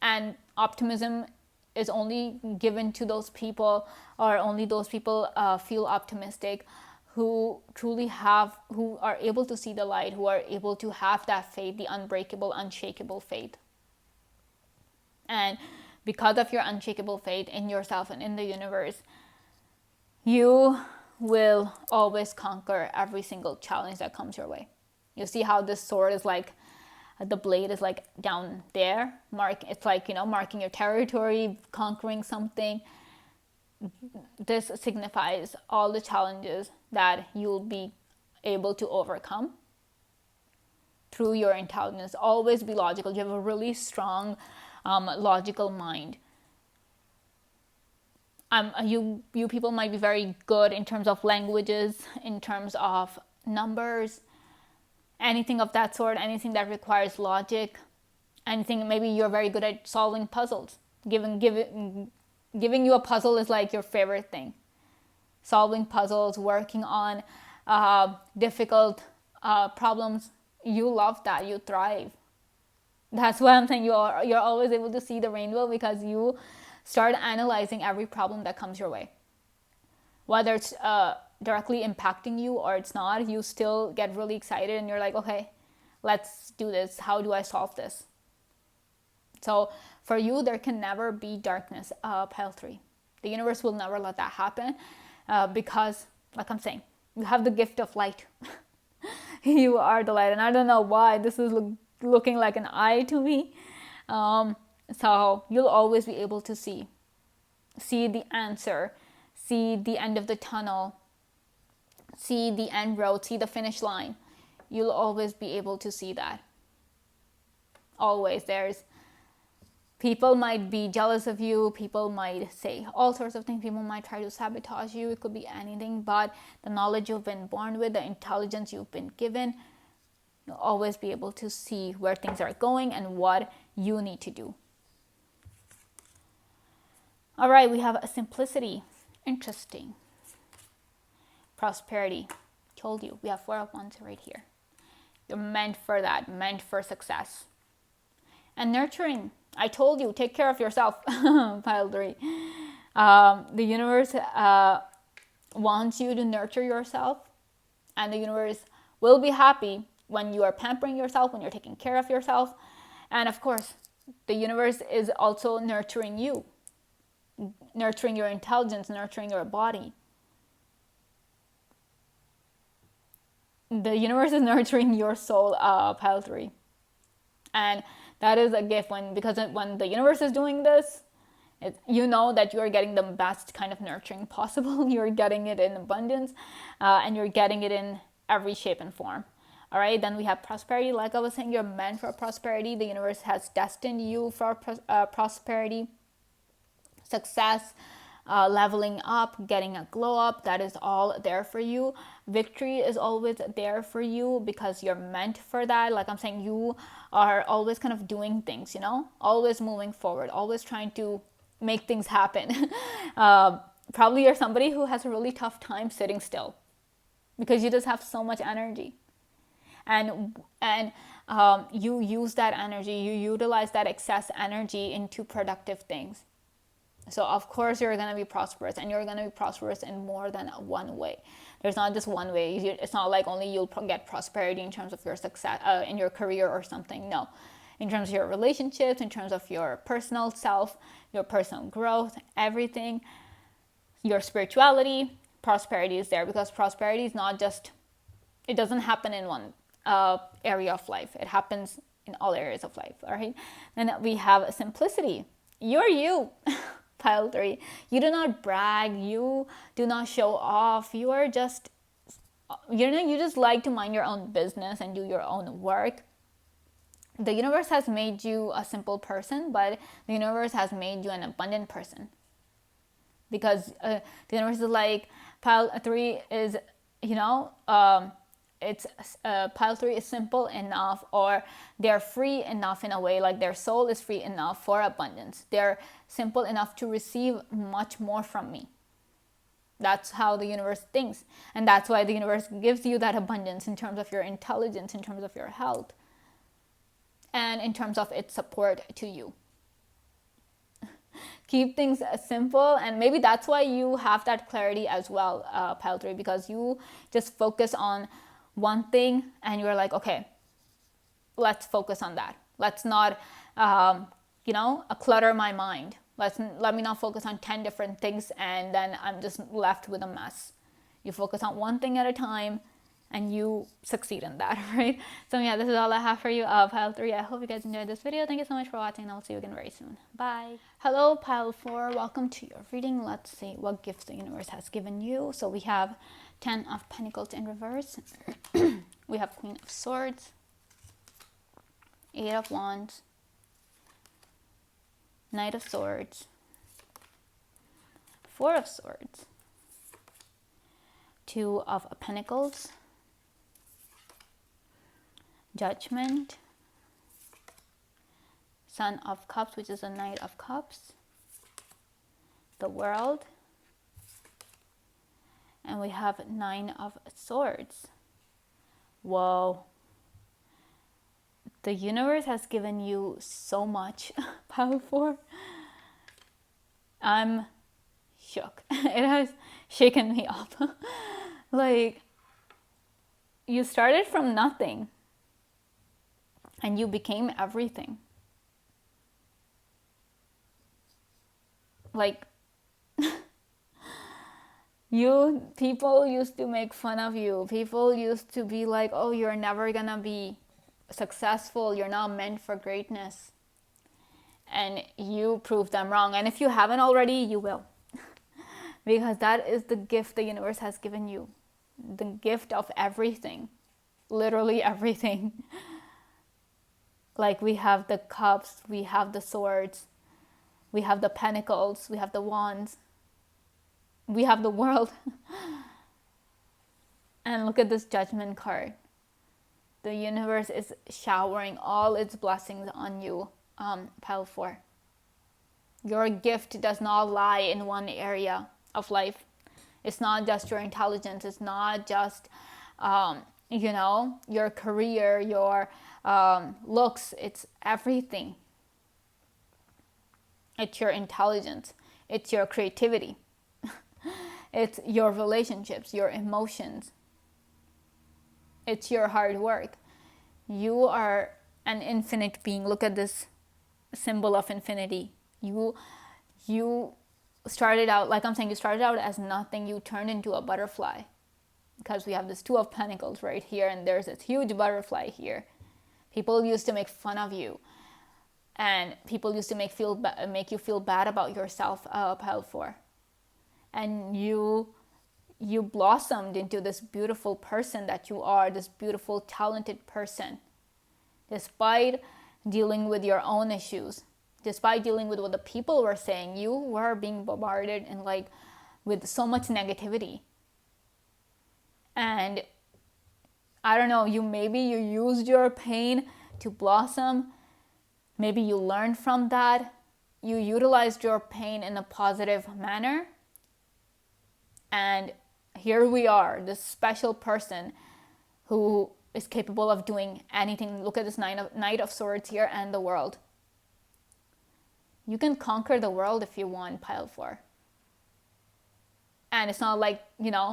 And optimism is only given to those people, or only those people feel optimistic, who are able to see the light, who are able to have that faith, the unbreakable, unshakable faith. And because of your unshakable faith in yourself and in the universe, you will always conquer every single challenge that comes your way. You see how this sword is like, the blade is like down there, it's like, marking your territory, conquering something. This signifies all the challenges that you'll be able to overcome through your intelligence. Always be logical. You have a really strong logical mind. You people might be very good in terms of languages, in terms of numbers, anything of that sort, anything that requires logic, anything. Maybe you're very good at solving puzzles. Giving you a puzzle is like your favorite thing. Solving puzzles, working on difficult problems, you love that. You thrive. That's why I'm saying you're always able to see the rainbow, because you start analyzing every problem that comes your way. Whether it's directly impacting you or it's not, you still get really excited and you're like, okay, let's do this. How do I solve this? So for you, there can never be darkness, pile 3. The universe will never let that happen, because, like I'm saying, you have the gift of light. You are the light. And I don't know why this is looking like an eye to me. So you'll always be able to see the answer, see the end of the tunnel, see the end road, see the finish line. You'll always be able to see that. Always. People might be jealous of you. People might say all sorts of things. People might try to sabotage you. It could be anything. But the knowledge you've been born with, the intelligence you've been given, you'll always be able to see where things are going and what you need to do. All right, we have a simplicity. Interesting. Prosperity. Told you, we have 4 of Wands right here. You're meant for that, meant for success. And nurturing. I told you, take care of yourself, pile 3. The universe wants you to nurture yourself. And the universe will be happy when you are pampering yourself, when you're taking care of yourself. And of course, the universe is also nurturing you, nurturing your intelligence, nurturing your body. The universe is nurturing your soul, pile 3. And that is a gift because when the universe is doing this, you know that you're getting the best kind of nurturing possible. You're getting it in abundance, and you're getting it in every shape and form. All right, then we have prosperity. Like I was saying, you're meant for prosperity. The universe has destined you for prosperity, success, leveling up, getting a glow up. That is all there for you. Victory is always there for you because you're meant for that. Like I'm saying, you are always kind of doing things, always moving forward, always trying to make things happen. Probably you're somebody who has a really tough time sitting still because you just have so much energy. And you use that energy, you utilize that excess energy into productive things. So of course you're going to be prosperous, and you're going to be prosperous in more than one way. There's not just one way. It's not like only you'll get prosperity in terms of your success in your career or something. No, in terms of your relationships, in terms of your personal self, your personal growth, everything, your spirituality, prosperity is there, because prosperity is not just, it doesn't happen in one area of life. It happens in all areas of life. All right. Then we have simplicity. You're you. Pile 3. You do not brag. You do not show off. You are just, you just like to mind your own business and do your own work. The universe has made you a simple person, but the universe has made you an abundant person. Because the universe is like, pile 3 is, it's pile 3 is simple enough, or they're free enough in a way, like their soul is free enough for abundance. They're simple enough to receive much more from me. That's how the universe thinks. And that's why the universe gives you that abundance in terms of your intelligence, in terms of your health, and in terms of its support to you. Keep things simple, and maybe that's why you have that clarity as well, pile 3, because you just focus on one thing and you're like, okay, let's focus on that. Let's not clutter my mind. Let me not focus on 10 different things and then I'm just left with a mess. You focus on one thing at a time and you succeed in that, right? So yeah, this is all I have for you, pile 3. I hope you guys enjoyed this video. Thank you so much for watching, and I'll see you again very soon. Bye. Hello, pile 4. Welcome to your reading. Let's see what gifts the universe has given you. So we have 10 of Pentacles in reverse. We have Queen of Swords, 8 of Wands, Knight of Swords, 4 of Swords, 2 of Pentacles, Judgment, Son of Cups, which is a Knight of Cups, the World, and we have 9 of Swords. Whoa. The universe has given you so much, pile 4. I'm shook. It has shaken me up. Like, you started from nothing and you became everything. Like, people used to make fun of you. People used to be like, oh, you're never gonna be successful. You're not meant for greatness. And you proved them wrong. And if you haven't already, you will. Because that is the gift the universe has given you. The gift of everything. Literally everything. Like, we have the cups, we have the swords, we have the pentacles, we have the wands, we have the world. And look at this Judgment card. The universe is showering all its blessings on you, pile 4. Your gift does not lie in one area of life. It's not just your intelligence. It's not just, your career, your looks. It's everything. It's your intelligence. It's your creativity. It's your relationships, your emotions. It's your hard work. You are an infinite being. Look at this symbol of infinity. You started out, like I'm saying, you started out as nothing. You turned into a butterfly, because we have this two of pentacles right here, and there's this huge butterfly here. People used to make fun of you, and people used to make you feel bad about yourself, Pile 4. And you blossomed into this beautiful person that you are, this beautiful, talented person. Despite dealing with your own issues, despite dealing with what the people were saying, you were being bombarded and like with so much negativity. And I don't know, maybe you used your pain to blossom. Maybe you learned from that. You utilized your pain in a positive manner. And here we are, this special person who is capable of doing anything. Look at this Knight of Swords here, and the world. You can conquer the world if you want, Pile 4. And it's not like,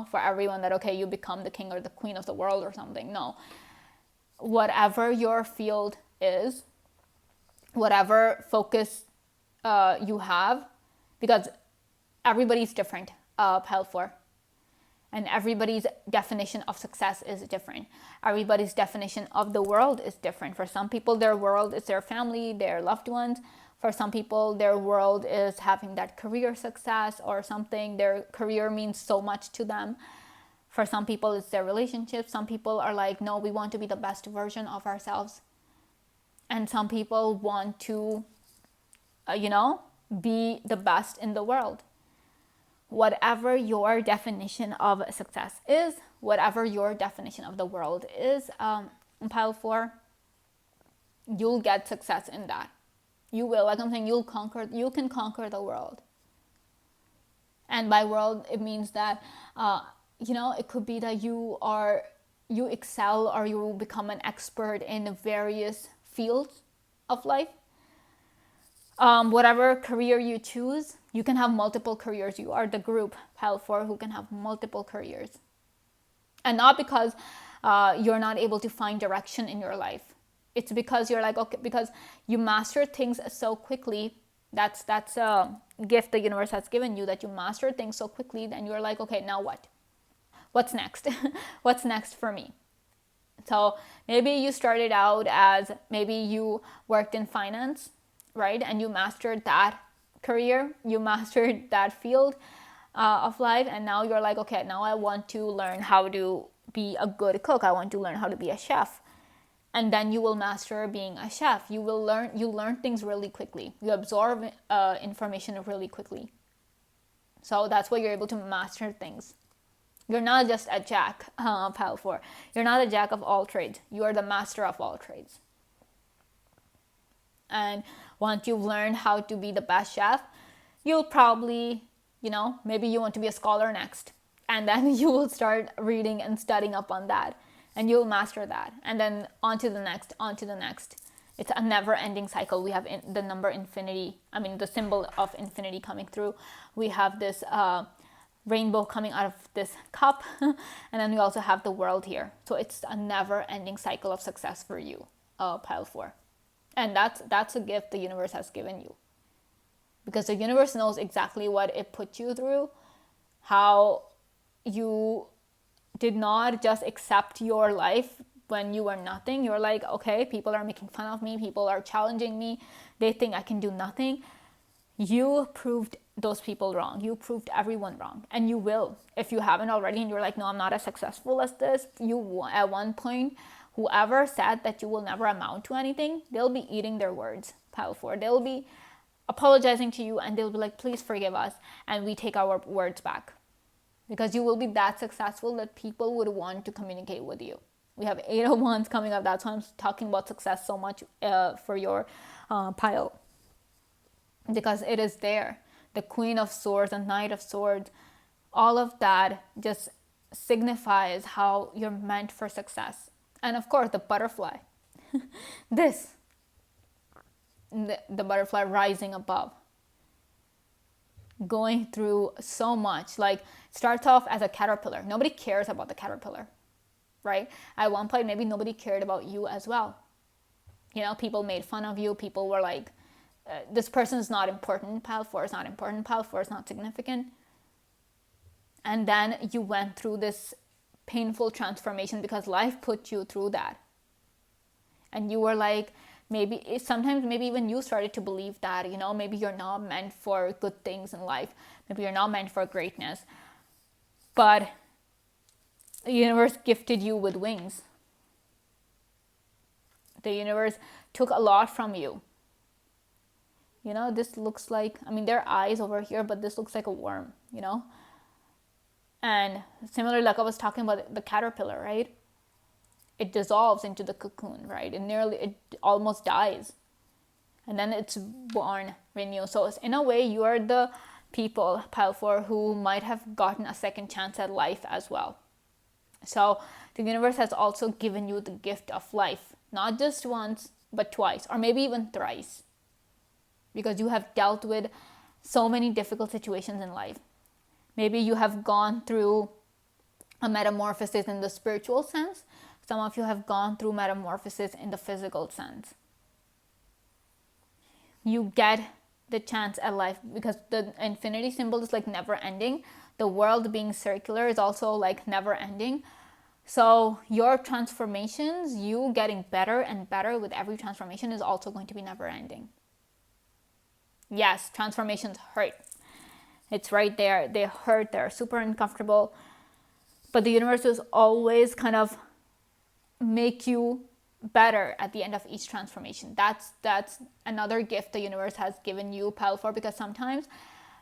for everyone that, okay, you become the king or the queen of the world or something. No. Whatever your field is, whatever focus you have, because everybody's different, Pile 4. And everybody's definition of success is different. Everybody's definition of the world is different. For some people, their world is their family, their loved ones. For some people, their world is having that career success or something. Their career means so much to them. For some people, it's their relationship. Some people are like, no, we want to be the best version of ourselves. And some people want to, be the best in the world. Whatever your definition of success is, whatever your definition of the world is, Pile 4, you'll get success in that. You will, like I'm saying, you can conquer the world. And by world, it means that, it could be that you excel or you become an expert in various fields of life. Whatever career you choose, you can have multiple careers. You are the group, Pile 4, who can have multiple careers. And not because you're not able to find direction in your life. It's because you're like, okay, because you master things so quickly. That's a gift the universe has given you, that you master things so quickly. Then you're like, okay, now what? What's next? What's next for me? So maybe you started out as, maybe you worked in finance, right? And you mastered that career, you mastered that field of life, and now you're like, okay, now I want to learn how to be a good cook. I want to learn how to be a chef. And then you will master being a chef. You learn things really quickly. You absorb information really quickly. So that's why you're able to master things. You're not just a jack, Pile 4. You're not a jack of all trades. You are the master of all trades. And once you've learned how to be the best chef, you'll probably, maybe you want to be a scholar next. And then you will start reading and studying up on that. And you'll master that. And then on to the next, on to the next. It's a never-ending cycle. We have the number infinity, the symbol of infinity coming through. We have this rainbow coming out of this cup. And then we also have the world here. So it's a never-ending cycle of success for you, Pile 4. And that's a gift the universe has given you. Because the universe knows exactly what it put you through, how you did not just accept your life when you were nothing. You're like, okay, people are making fun of me, people are challenging me, they think I can do nothing. You proved those people wrong. You proved everyone wrong. And you will. If you haven't already and you're like, no, I'm not as successful as this, you at one point, whoever said that you will never amount to anything, they'll be eating their words, Pile 4. They'll be apologizing to you and they'll be like, please forgive us, and we take our words back. Because you will be that successful that people would want to communicate with you. We have 8 of Wands coming up. That's why I'm talking about success so much for your pile. Because it is there. The Queen of Swords and Knight of Swords, all of that just signifies how you're meant for success. And of course, the butterfly. The butterfly rising above. Going through so much. Like, starts off as a caterpillar. Nobody cares about the caterpillar. right? At one point, maybe nobody cared about you as well. People made fun of you. People were like, this person is not important. Pile 4 is not important. Pile 4 is not significant. And then you went through this painful transformation because life put you through that. And you were like, sometimes even you started to believe that, maybe you're not meant for good things in life. Maybe you're not meant for greatness. But the universe gifted you with wings. The universe took a lot from you. This looks like, there are eyes over here, but this looks like a worm, And similarly, like I was talking about the caterpillar, right? It dissolves into the cocoon, right? It almost dies. And then it's born renew. So in a way, you are the people, Pile 4, who might have gotten a second chance at life as well. So the universe has also given you the gift of life, not just once, but twice, or maybe even thrice. Because you have dealt with so many difficult situations in life. Maybe you have gone through a metamorphosis in the spiritual sense. Some of you have gone through metamorphosis in the physical sense. You get the chance at life because the infinity symbol is like never ending. The world being circular is also like never ending. So your transformations, you getting better and better with every transformation, is also going to be never ending. Yes, transformations hurt. It's right there. They hurt. They're super uncomfortable. But the universe will always kind of make you better at the end of each transformation. That's another gift the universe has given you, Pile 4, because sometimes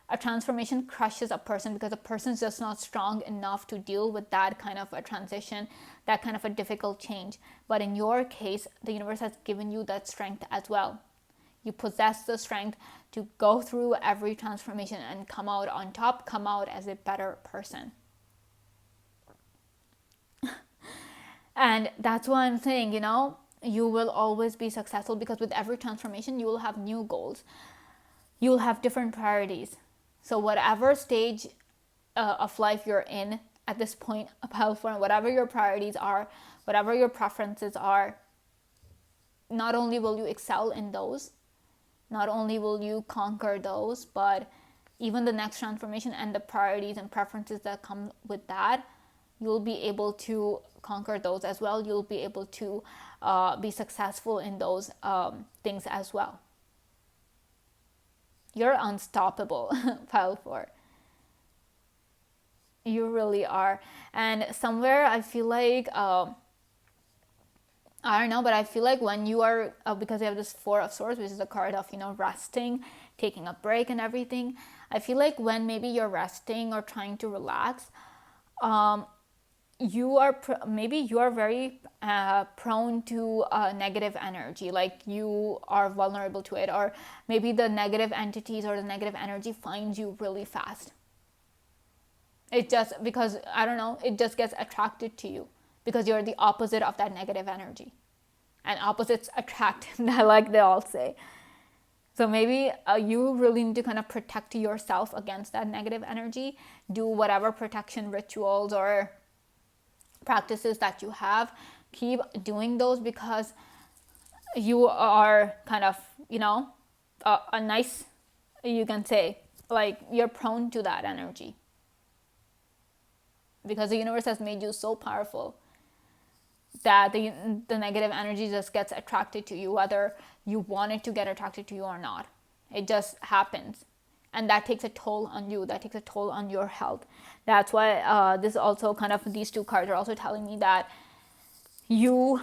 a transformation crushes a person because a person's just not strong enough to deal with that kind of a transition, that kind of a difficult change. But in your case, the universe has given you that strength as well. You possess the strength to go through every transformation and come out on top, come out as a better person. And that's why I'm saying, you will always be successful because with every transformation, you will have new goals. You will have different priorities. So whatever stage of life you're in at this point, Pile 4, whatever your priorities are, whatever your preferences are, not only will you excel in those, not only will you conquer those, but even the next transformation and the priorities and preferences that come with that, you'll be able to conquer those as well. You'll be able to be successful in those things as well. You're unstoppable, Pile 4. You really are. And somewhere I feel like, I don't know, but I feel like when you are, because you have this 4 of Swords, which is a card of, resting, taking a break and everything. I feel like when maybe you're resting or trying to relax, you are very prone to negative energy, like you are vulnerable to it, or maybe the negative entities or the negative energy finds you really fast. It just, because I don't know, it just gets attracted to you because you're the opposite of that negative energy, and opposites attract, like they all say. So maybe you really need to kind of protect yourself against that negative energy. Do whatever protection rituals or practices that you have, keep doing those, because you are kind of, a nice, you can say, like you're prone to that energy because the universe has made you so powerful that the negative energy just gets attracted to you, whether you want it to get attracted to you or not. It just happens. And that takes a toll on you. That takes a toll on your health. That's why this also kind of, these 2 cards are also telling me that you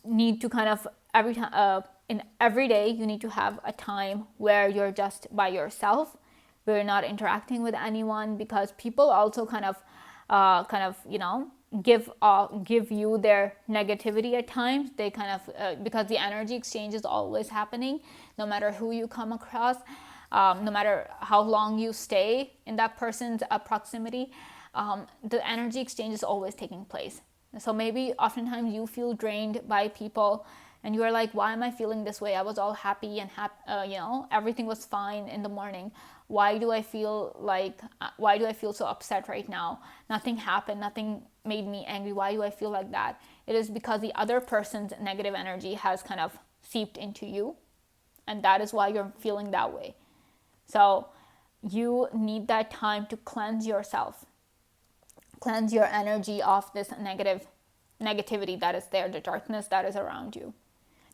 need to kind of every day, you need to have a time where you're just by yourself, where you're not interacting with anyone, because people also kind of give you their negativity at times. They kind of, because the energy exchange is always happening, no matter who you come across. No matter how long you stay in that person's proximity, the energy exchange is always taking place. So maybe oftentimes you feel drained by people and you are like, why am I feeling this way? I was all happy and everything was fine in the morning. Why do I feel so upset right now? Nothing happened, nothing made me angry. Why do I feel like that? It is because the other person's negative energy has kind of seeped into you, and that is why you're feeling that way. So you need that time to cleanse yourself, cleanse your energy of this negativity that is there, the darkness that is around you,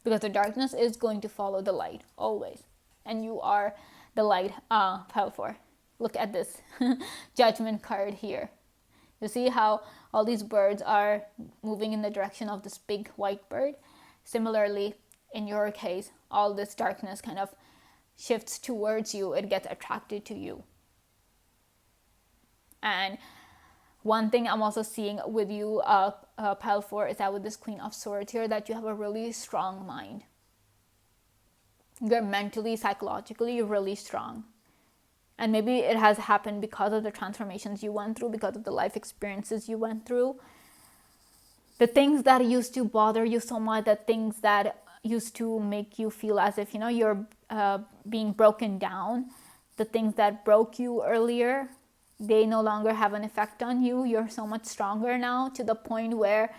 because the darkness is going to follow the light always, and you are the light. Pile 4, look at this judgment card here. You see how all these birds are moving in the direction of this big white bird? Similarly, in your case, all this darkness kind of shifts towards you. It gets attracted to you. And one thing I'm also seeing with you, Pile 4, is that with this Queen of Swords here, that you have a really strong mind. You're mentally, psychologically really strong. And maybe it has happened because of the transformations you went through, because of the life experiences you went through. The things that used to bother you so much, the things that used to make you feel as if, you're being broken down, the things that broke you earlier, they no longer have an effect on you. You're so much stronger now, to the point where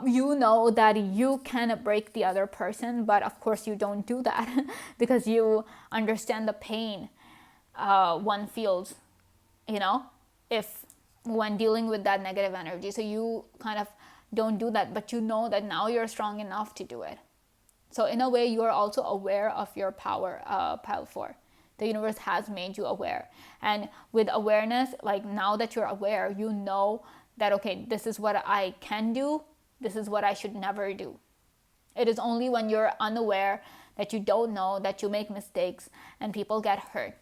you know that you can break the other person, but of course you don't do that because you understand the pain one feels, if when dealing with that negative energy. So you kind of don't do that, but you know that now you're strong enough to do it. So in a way, you are also aware of your power, Pile 4. The universe has made you aware. And with awareness, like now that you're aware, you know that, okay, this is what I can do. This is what I should never do. It is only when you're unaware, that you don't know, that you make mistakes and people get hurt.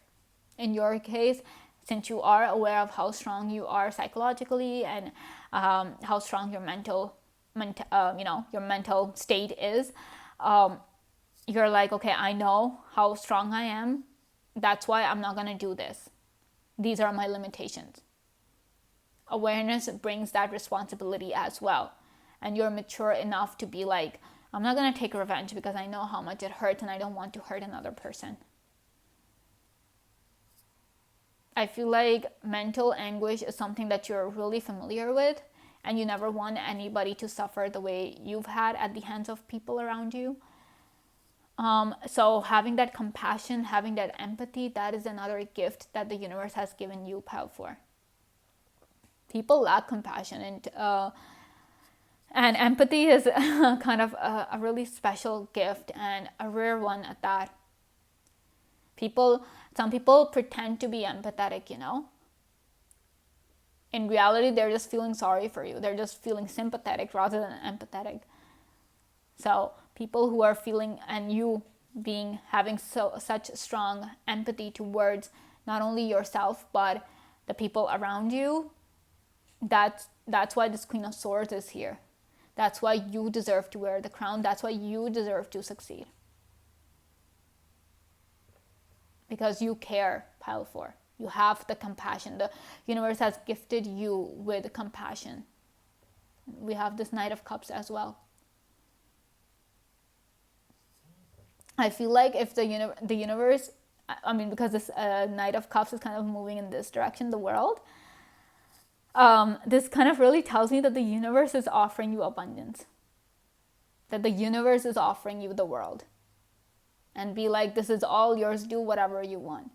In your case, since you are aware of how strong you are psychologically and how strong your mental state is, you're like, okay, I know how strong I am. That's why I'm not going to do this. These are my limitations. Awareness brings that responsibility as well. And you're mature enough to be like, I'm not going to take revenge because I know how much it hurts and I don't want to hurt another person. I feel like mental anguish is something that you're really familiar with, and you never want anybody to suffer the way you've had at the hands of people around you. So having that compassion, having that empathy, that is another gift that the universe has given you, Pile 4. People lack compassion, and empathy is kind of a really special gift, and a rare one at that. Some people pretend to be empathetic, In reality, they're just feeling sorry for you. They're just feeling sympathetic rather than empathetic. So people who are feeling, and you having such strong empathy towards not only yourself but the people around you, that's why this Queen of Swords is here. That's why you deserve to wear the crown. That's why you deserve to succeed. Because you care, Pile 4. You have the compassion. The universe has gifted you with compassion. We have this Knight of Cups as well. I feel like if the universe, because this Knight of Cups is kind of moving in this direction, the world, this kind of really tells me that the universe is offering you abundance. That the universe is offering you the world. And be like, this is all yours, do whatever you want.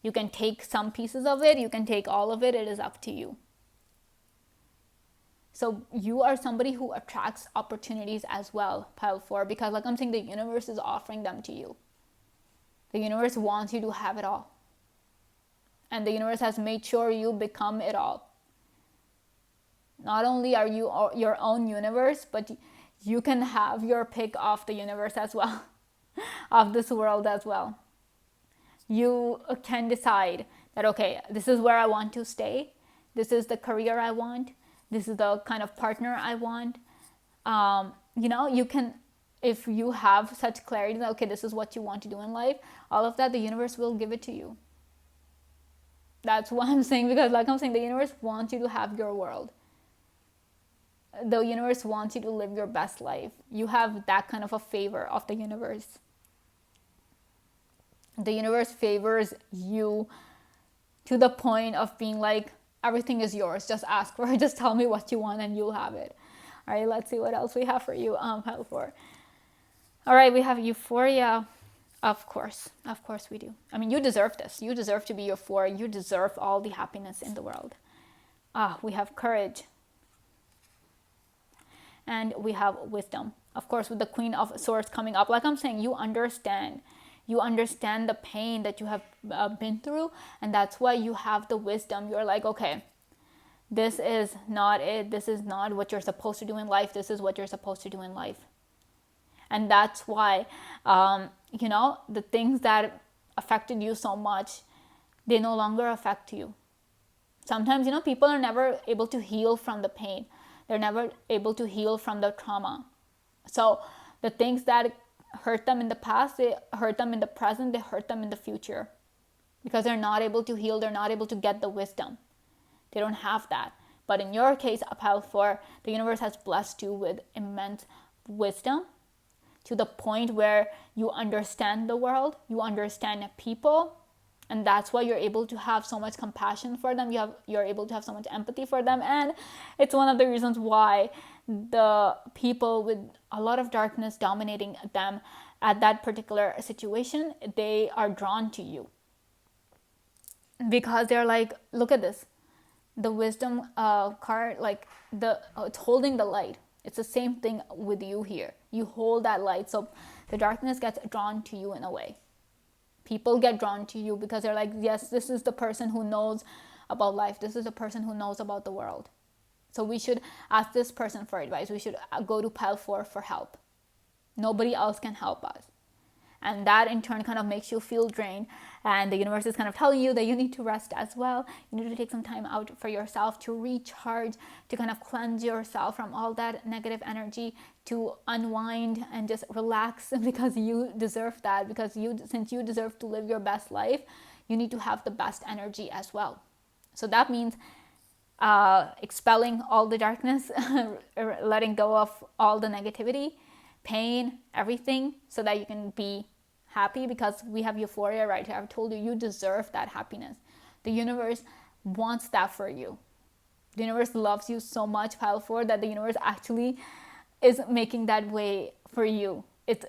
You can take some pieces of it, you can take all of it is up to you. So you are somebody who attracts opportunities as well, Pile 4, because like I'm saying, the universe is offering them to you. The universe wants you to have it all. And the universe has made sure you become it all. Not only are you your own universe, but you can have your pick of the universe as well, of this world as well. You can decide that, okay, this is where I want to stay. This is the career I want. This is the kind of partner I want. You can, if you have such clarity that, okay, this is what you want to do in life, all of that, the universe will give it to you. That's what I'm saying, because like I'm saying, the universe wants you to have your world. the universe wants you to live your best life. You have that kind of a favor of the universe. The universe favors you to the point of being like, everything is yours. Just ask for it. Just tell me what you want and you'll have it. All right, let's see what else we have for you, pile 4. All right, we have euphoria. Of course we do. I mean, you deserve this. You deserve to be euphoric. You deserve all the happiness in the world. We have courage. And we have wisdom. Of course, with the Queen of Swords coming up, like I'm saying, you understand the pain that you have been through, and that's why you have the wisdom. You're like, okay, this is not it. This is not what you're supposed to do in life. This is what you're supposed to do in life. And that's why, the things that affected you so much, they no longer affect you. Sometimes, people are never able to heal from the pain. They're never able to heal from the trauma. So the things that hurt them in the past, they hurt them in the present, they hurt them in the future. Because they're not able to heal, they're not able to get the wisdom. They don't have that. But in your case, pile 4, the universe has blessed you with immense wisdom to the point where you understand the world, you understand people, and that's why you're able to have so much compassion for them. You're able to have so much empathy for them, and it's one of the reasons why the people with a lot of darkness dominating them at that particular situation, they are drawn to you because they're like, look at this, the wisdom card, like it's holding the light. It's the same thing with you here. You hold that light, so the darkness gets drawn to you in a way. People get drawn to you because they're like, yes, this is the person who knows about life. This is the person who knows about the world. So we should ask this person for advice. We should go to pile 4 for help. Nobody else can help us. And that in turn kind of makes you feel drained. And the universe is kind of telling you that you need to rest as well. You need to take some time out for yourself to recharge, to kind of cleanse yourself from all that negative energy, to unwind and just relax because you deserve that. Because since you deserve to live your best life, you need to have the best energy as well. So that means expelling all the darkness, letting go of all the negativity, pain, everything, so that you can be happy, because we have euphoria right here. I've told you, you deserve that happiness. The universe wants that for you. The universe loves you so much, pile 4, that the universe actually is making that way for you. It's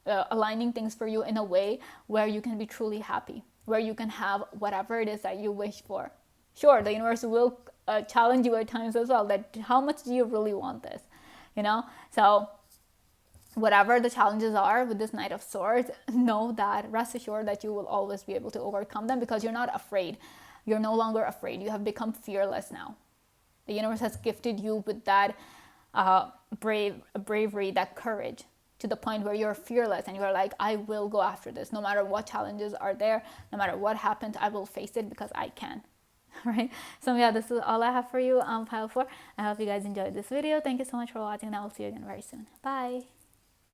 aligning things for you in a way where you can be truly happy, where you can have whatever it is that you wish for. Sure, the universe will challenge you at times as well, that how much do you really want this, So whatever the challenges are with this Knight of Swords, rest assured that you will always be able to overcome them, because you're not afraid. You're no longer afraid. You have become fearless now. The universe has gifted you with that bravery, that courage, to the point where you're fearless and you're like, I will go after this. No matter what challenges are there, no matter what happens, I will face it because I can. All right, so yeah, this is all I have for you on pile 4. I hope you guys enjoyed this video. Thank you so much for watching, and I will see you again very soon. Bye.